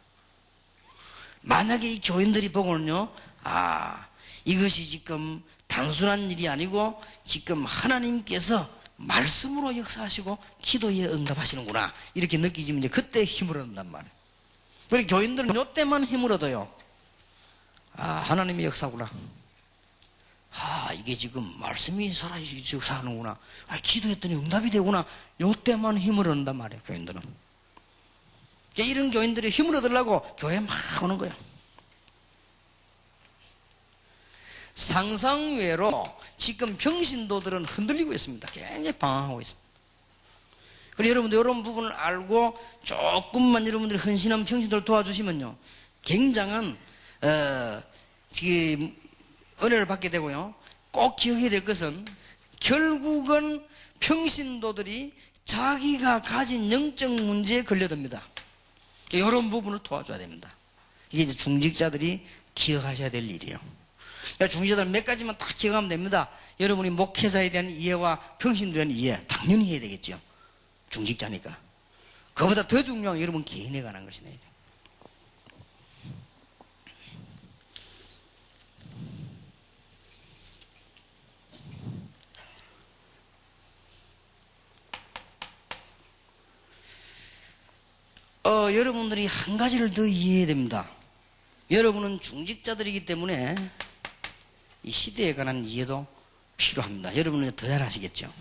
만약에 이 교인들이 보고는요, 아, 이것이 지금 단순한 일이 아니고 지금 하나님께서 말씀으로 역사하시고 기도에 응답하시는구나 이렇게 느끼지면 이제 그때 힘을 얻는단 말이에요. 우리 교인들은 이때만 힘을 얻어요. 아, 하나님의 역사구나. 아, 이게 지금 말씀이 살아있어 역사하는구나. 아, 기도했더니 응답이 되구나. 이때만 힘을 얻는단 말이에요, 교인들은. 이런 교인들이 힘을 얻으려고 교회에 막 오는 거예요. 상상외로 지금 평신도들은 흔들리고 있습니다. 굉장히 방황하고 있습니다. 그리고 여러분들 이런 부분을 알고 조금만 여러분들이 헌신한 평신도를 도와주시면요, 굉장한 지금 은혜를 받게 되고요. 꼭 기억해야 될 것은 결국은 평신도들이 자기가 가진 영적 문제에 걸려듭니다. 이런 부분을 도와줘야 됩니다. 이게 이제 중직자들이 기억하셔야 될 일이에요. 그러니까 중직자들 몇 가지만 딱 기억하면 됩니다. 여러분이 목회자에 대한 이해와 평신도에 대한 이해 당연히 해야 되겠죠. 중직자니까. 그보다 더 중요한 건 여러분 개인에 관한 것이 돼야 돼요. 여러분들이 한 가지를 더 이해해야 됩니다. 여러분은 중직자들이기 때문에 이 시대에 관한 이해도 필요합니다. 여러분은 더 잘 아시겠죠?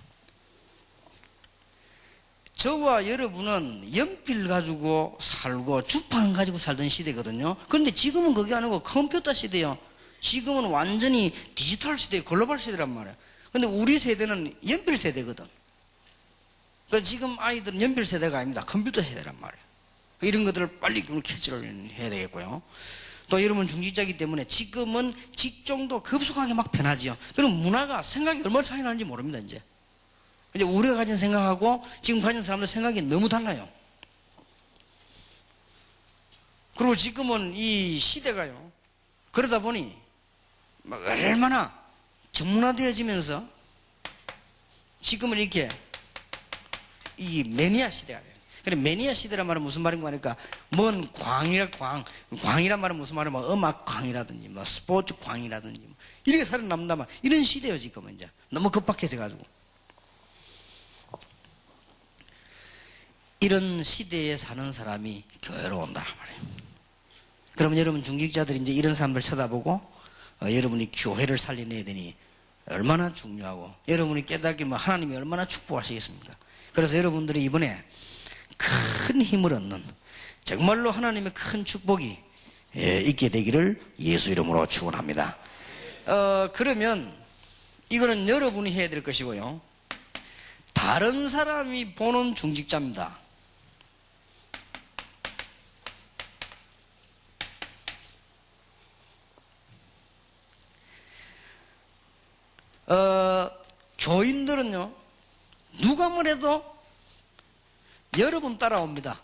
저와 여러분은 연필 가지고 살고 주판 가지고 살던 시대거든요. 그런데 지금은 그게 아니고 컴퓨터 시대예요. 지금은 완전히 디지털 시대, 글로벌 시대란 말이에요. 근데 우리 세대는 연필 세대거든. 그러니까 지금 아이들은 연필 세대가 아닙니다. 컴퓨터 세대란 말이에요. 이런 것들을 빨리 캐치를 해야 되겠고요. 또 여러분 중직자이기 때문에 지금은 직종도 급속하게 막 변하지요. 그럼 문화가 생각이 얼마나 차이 나는지 모릅니다, 이제. 우리가 가진 생각하고 지금 가진 사람들 생각이 너무 달라요. 그리고 지금은 이 시대가요, 그러다 보니 막 얼마나 전문화되어지면서 지금은 이렇게 이 매니아 시대가 돼요. 그래, 매니아 시대란 말은 무슨 말인가 하니까, 뭔 광이란 말은 무슨 말이야, 뭐 음악 광이라든지, 뭐 스포츠 광이라든지, 뭐 이렇게 살아남는단 말, 이런 시대예요, 지금은 이제. 너무 급박해져가지고. 이런 시대에 사는 사람이 교회로 온다 말이에요. 그러면 여러분 중직자들이 이제 이런 사람들 쳐다보고, 여러분이 교회를 살려내야 되니 얼마나 중요하고, 여러분이 깨닫기면 하나님이 얼마나 축복하시겠습니까? 그래서 여러분들이 이번에 큰 힘을 얻는, 정말로 하나님의 큰 축복이 있게 되기를 예수 이름으로 축원합니다. 그러면 이거는 여러분이 해야 될 것이고요, 다른 사람이 보는 중직자입니다. 교인들은요, 누가 뭐래도 여러분 따라옵니다.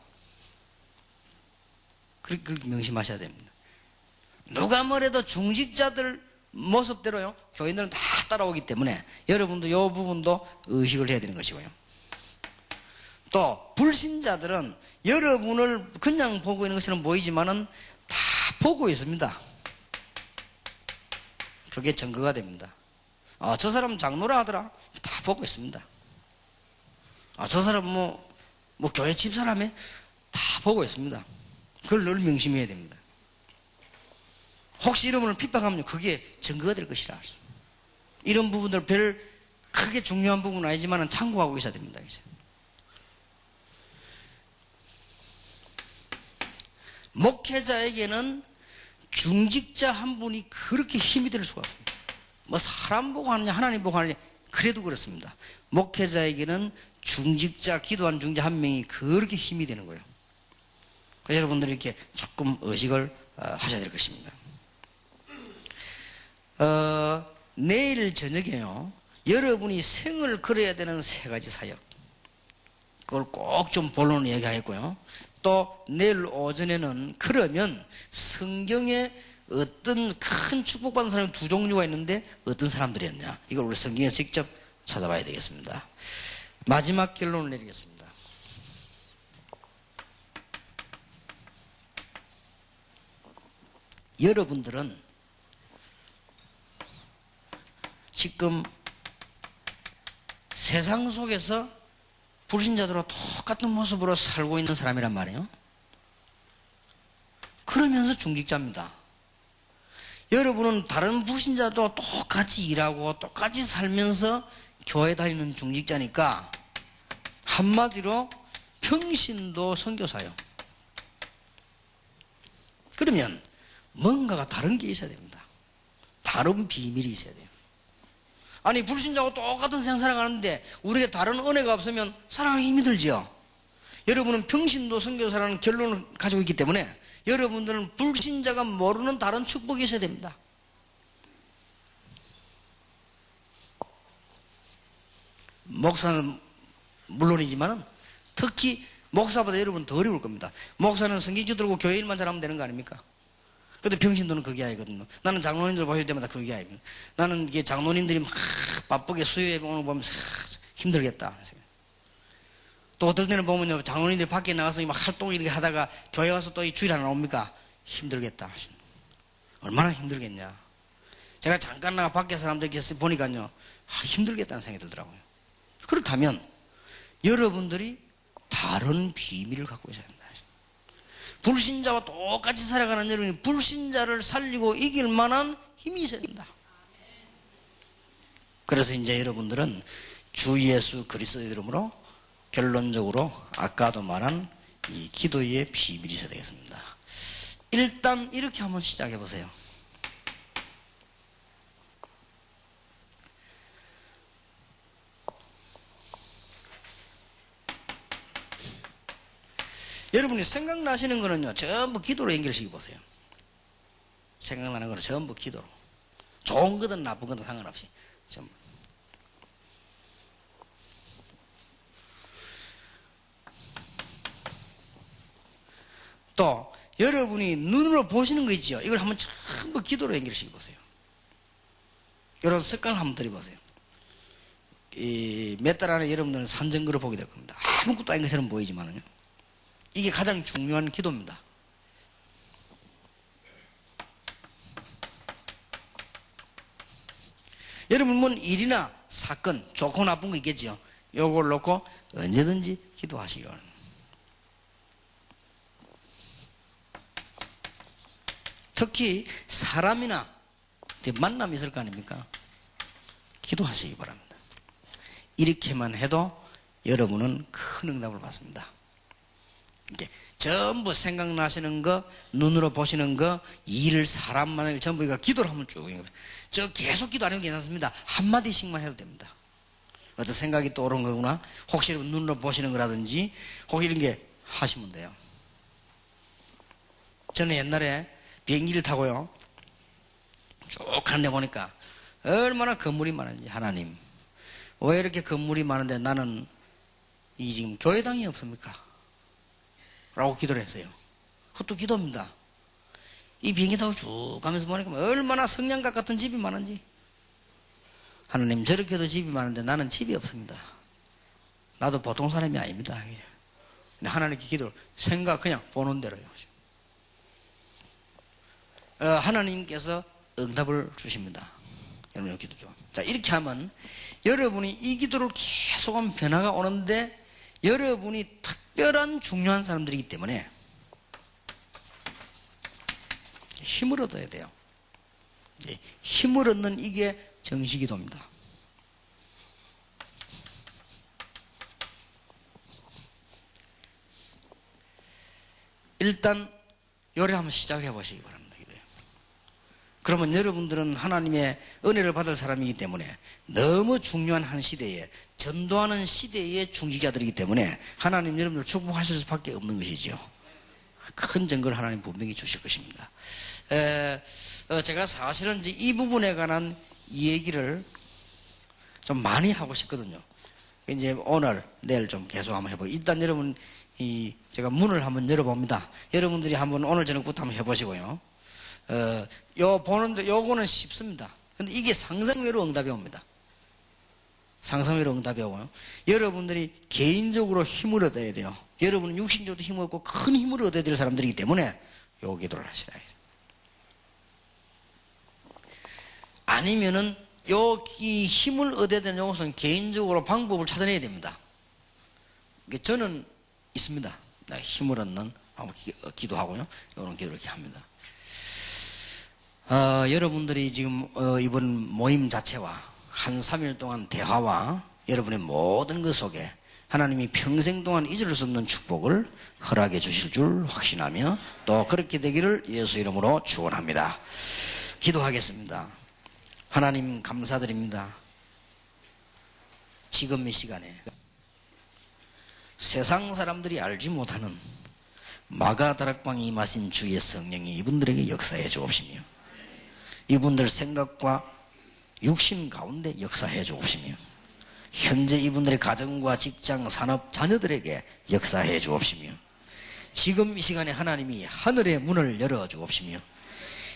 그렇게 명심하셔야 됩니다. 누가 뭐래도 중직자들 모습대로요, 교인들은 다 따라오기 때문에 여러분도 이 부분도 의식을 해야 되는 것이고요. 또 불신자들은 여러분을 그냥 보고 있는 것처럼 보이지만은 다 보고 있습니다. 그게 증거가 됩니다. 저 사람 장로라 하더라. 다 보고 있습니다. 저 사람 뭐 교회 집사람에 다 보고 있습니다. 그걸 늘 명심해야 됩니다. 혹시 이런 분을 핍박하면 그게 증거가 될 것이라. 이런 부분들 별 크게 중요한 부분은 아니지만 참고하고 계셔야 됩니다. 이제. 목회자에게는 중직자 한 분이 그렇게 힘이 될 수가 없습니다. 뭐 사람 보고 하느냐 하나님 보고 하느냐 그래도 그렇습니다. 목회자에게는 중직자, 기도한 중직자 한 명이 그렇게 힘이 되는 거예요. 그래서 여러분들이 이렇게 조금 의식을 하셔야 될 것입니다. 내일 저녁에요, 여러분이 생을 걸어야 되는 3가지 사역, 그걸 꼭 좀 본론을 얘기하겠고요. 또 내일 오전에는 그러면 성경에 어떤 큰 축복받은 사람이 2 종류가 있는데 어떤 사람들이었냐, 이걸 우리 성경에 직접 찾아봐야 되겠습니다. 마지막 결론을 내리겠습니다. 여러분들은 지금 세상 속에서 불신자들과 똑같은 모습으로 살고 있는 사람이란 말이에요. 그러면서 중직자입니다. 여러분은 다른 불신자도 똑같이 일하고 똑같이 살면서 교회 다니는 중직자니까 한마디로 평신도 선교사요. 그러면 뭔가가 다른 게 있어야 됩니다. 다른 비밀이 있어야 돼요. 아니, 불신자하고 똑같은 생활 살아가는데 우리에게 다른 은혜가 없으면 살아가기 힘이 들지요. 여러분은 평신도 선교사라는 결론을 가지고 있기 때문에 여러분들은 불신자가 모르는 다른 축복이 있어야 됩니다. 목사는 물론이지만 특히 목사보다 여러분 더 어려울 겁니다. 목사는 성경지 들고 교회 일만 잘하면 되는 거 아닙니까? 근데 평신도는 그게 아니거든요. 나는 장로님들 보실 때마다 그게 아닙니다. 나는 이게 장로님들이 막 바쁘게 수요예배 오는 거 보면 힘들겠다. 또 어떨 때는 보면요, 장로님들이 밖에 나가서 막 활동 이렇게 하다가 교회 와서 또 이 주일 하나 옵니까? 힘들겠다. 얼마나 힘들겠냐. 제가 잠깐 나가 밖에 사람들 보니까요, 힘들겠다는 생각이 들더라고요. 그렇다면 여러분들이 다른 비밀을 갖고 있어야 합니다. 불신자와 똑같이 살아가는 여러분이 불신자를 살리고 이길 만한 힘이 있어야 된다. 그래서 이제 여러분들은 주 예수 그리스도의 이름으로 결론적으로 아까도 말한 이 기도의 비밀이 있어야 되겠습니다. 일단 이렇게 한번 시작해 보세요. 여러분이 생각나시는 거는요, 전부 기도로 연결시켜 보세요. 생각나는 거는 전부 기도로. 좋은 거든 나쁜 거든 상관없이 전부. 또 여러분이 눈으로 보시는 거 있죠? 이걸 한번 전부 기도로 연결시켜 보세요. 이런 습관을 한번 들여보세요. 몇 달 안에 여러분들은 산정거를 보게 될 겁니다. 아무것도 아닌 것처럼 보이지만은요, 이게 가장 중요한 기도입니다. 여러분, 뭐 일이나 사건, 좋고 나쁜 거 있겠죠? 요걸 놓고 언제든지 기도하시기 바랍니다. 특히 사람이나 만남이 있을 거 아닙니까? 기도하시기 바랍니다. 이렇게만 해도 여러분은 큰 응답을 받습니다. 이게 전부 생각나시는 거, 눈으로 보시는 거, 일, 사람 만나는 전부 이거 기도를 한번 쭉. 저 계속 기도 안 해도 괜찮습니다. 한마디씩만 해도 됩니다. 어떤 생각이 떠오른 거구나. 혹시 눈으로 보시는 거라든지, 혹시 이런 게 하시면 돼요. 저는 옛날에 비행기를 타고요, 쭉 가는데 보니까 얼마나 건물이 많은지, 하나님. 왜 이렇게 건물이 많은데 나는 이 지금 교회당이 없습니까? 라고 기도를 했어요. 그것도 기도입니다. 이 비행기 타고 쭉 가면서 보니까 얼마나 성냥갑 같은 집이 많은지. 하나님, 저렇게도 집이 많은데 나는 집이 없습니다. 나도 보통 사람이 아닙니다. 근데 하나님께 기도를 생각 그냥 보는 대로요. 하나님께서 응답을 주십니다. 여러분 기도 좀. 자, 이렇게 하면 여러분이 이 기도를 계속하면 변화가 오는데, 여러분이 특별한 중요한 사람들이기 때문에 힘을 얻어야 돼요. 힘을 얻는 이게 정시기도입니다. 일단 요래 한번 시작을 해보시기 바랍니다. 그러면 여러분들은 하나님의 은혜를 받을 사람이기 때문에 너무 중요한 한 시대에, 전도하는 시대의 중직자들이기 때문에 하나님 여러분들 축복하실 수밖에 없는 것이죠. 큰 증거를 하나님 분명히 주실 것입니다. 제가 사실은 이제 이 부분에 관한 얘기를 좀 많이 하고 싶거든요. 이제 오늘, 내일 좀 계속 한번 해보고, 일단 여러분, 제가 문을 한번 열어봅니다. 여러분들이 한번 오늘 저녁부터 한번 해보시고요. 보는데 요거는 쉽습니다. 근데 이게 상상외로 응답이 옵니다. 상상외로 응답이 오고요. 여러분들이 개인적으로 힘을 얻어야 돼요. 여러분은 육신적으로 힘을 얻고 큰 힘을 얻어야 될 사람들이기 때문에 요 기도를 하시라 해요. 아니면은 이 힘을 얻어야 되는 요것은 개인적으로 방법을 찾아내야 됩니다. 저는 있습니다. 힘을 얻는 기도하고요. 이런 기도를 이렇게 합니다. 여러분들이 지금 이번 모임 자체와 한 3일 동안 대화와 여러분의 모든 것 속에 하나님이 평생 동안 잊을 수 없는 축복을 허락해 주실 줄 확신하며 또 그렇게 되기를 예수 이름으로 축원합니다. 기도하겠습니다. 하나님 감사드립니다. 지금 이 시간에 세상 사람들이 알지 못하는 마가다락방에 임하신 주의 성령이 이분들에게 역사해 주옵시며, 이분들 생각과 육신 가운데 역사해 주옵시며, 현재 이분들의 가정과 직장, 산업, 자녀들에게 역사해 주옵시며, 지금 이 시간에 하나님이 하늘의 문을 열어 주옵시며,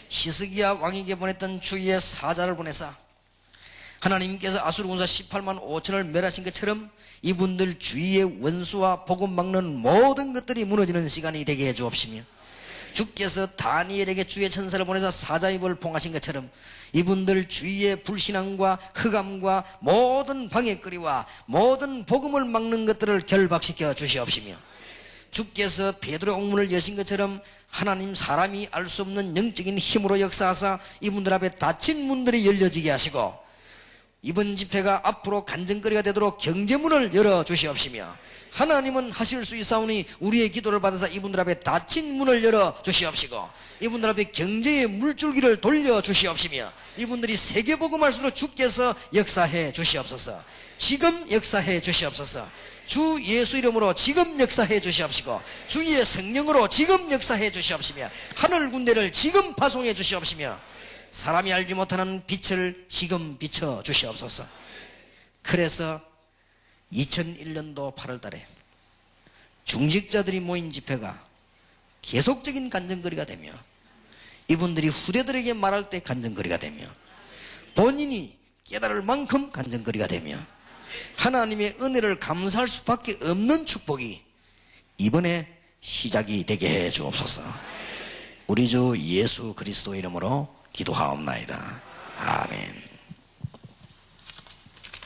히스기야 왕에게 보냈던 주의 사자를 보내사 하나님께서 아수르 군사 18만 5천을 멸하신 것처럼 이분들 주위의 원수와 복음 막는 모든 것들이 무너지는 시간이 되게 해 주옵시며, 주께서 다니엘에게 주의 천사를 보내서 사자입을 봉하신 것처럼 이분들 주위의 불신앙과 흑암과 모든 방해거리와 모든 복음을 막는 것들을 결박시켜 주시옵시며, 주께서 베드로의 옥문을 여신 것처럼 하나님 사람이 알 수 없는 영적인 힘으로 역사하사 이분들 앞에 닫힌 문들이 열려지게 하시고, 이번 집회가 앞으로 간증거리가 되도록 경제문을 열어주시옵시며, 하나님은 하실 수 있사오니 우리의 기도를 받아서 이분들 앞에 닫힌 문을 열어주시옵시고, 이분들 앞에 경제의 물줄기를 돌려주시옵시며, 이분들이 세계복음할 수 있도록 주께서 역사해 주시옵소서. 지금 역사해 주시옵소서. 주 예수 이름으로 지금 역사해 주시옵시고, 주의 성령으로 지금 역사해 주시옵시며, 하늘 군대를 지금 파송해 주시옵시며, 사람이 알지 못하는 빛을 지금 비춰 주시옵소서. 그래서 2001년도 8월 달에 중직자들이 모인 집회가 계속적인 간증거리가 되며, 이분들이 후대들에게 말할 때 간증거리가 되며, 본인이 깨달을 만큼 간증거리가 되며, 하나님의 은혜를 감사할 수밖에 없는 축복이 이번에 시작이 되게 해 주옵소서. 우리 주 예수 그리스도 이름으로 기도하옵나이다. 아멘.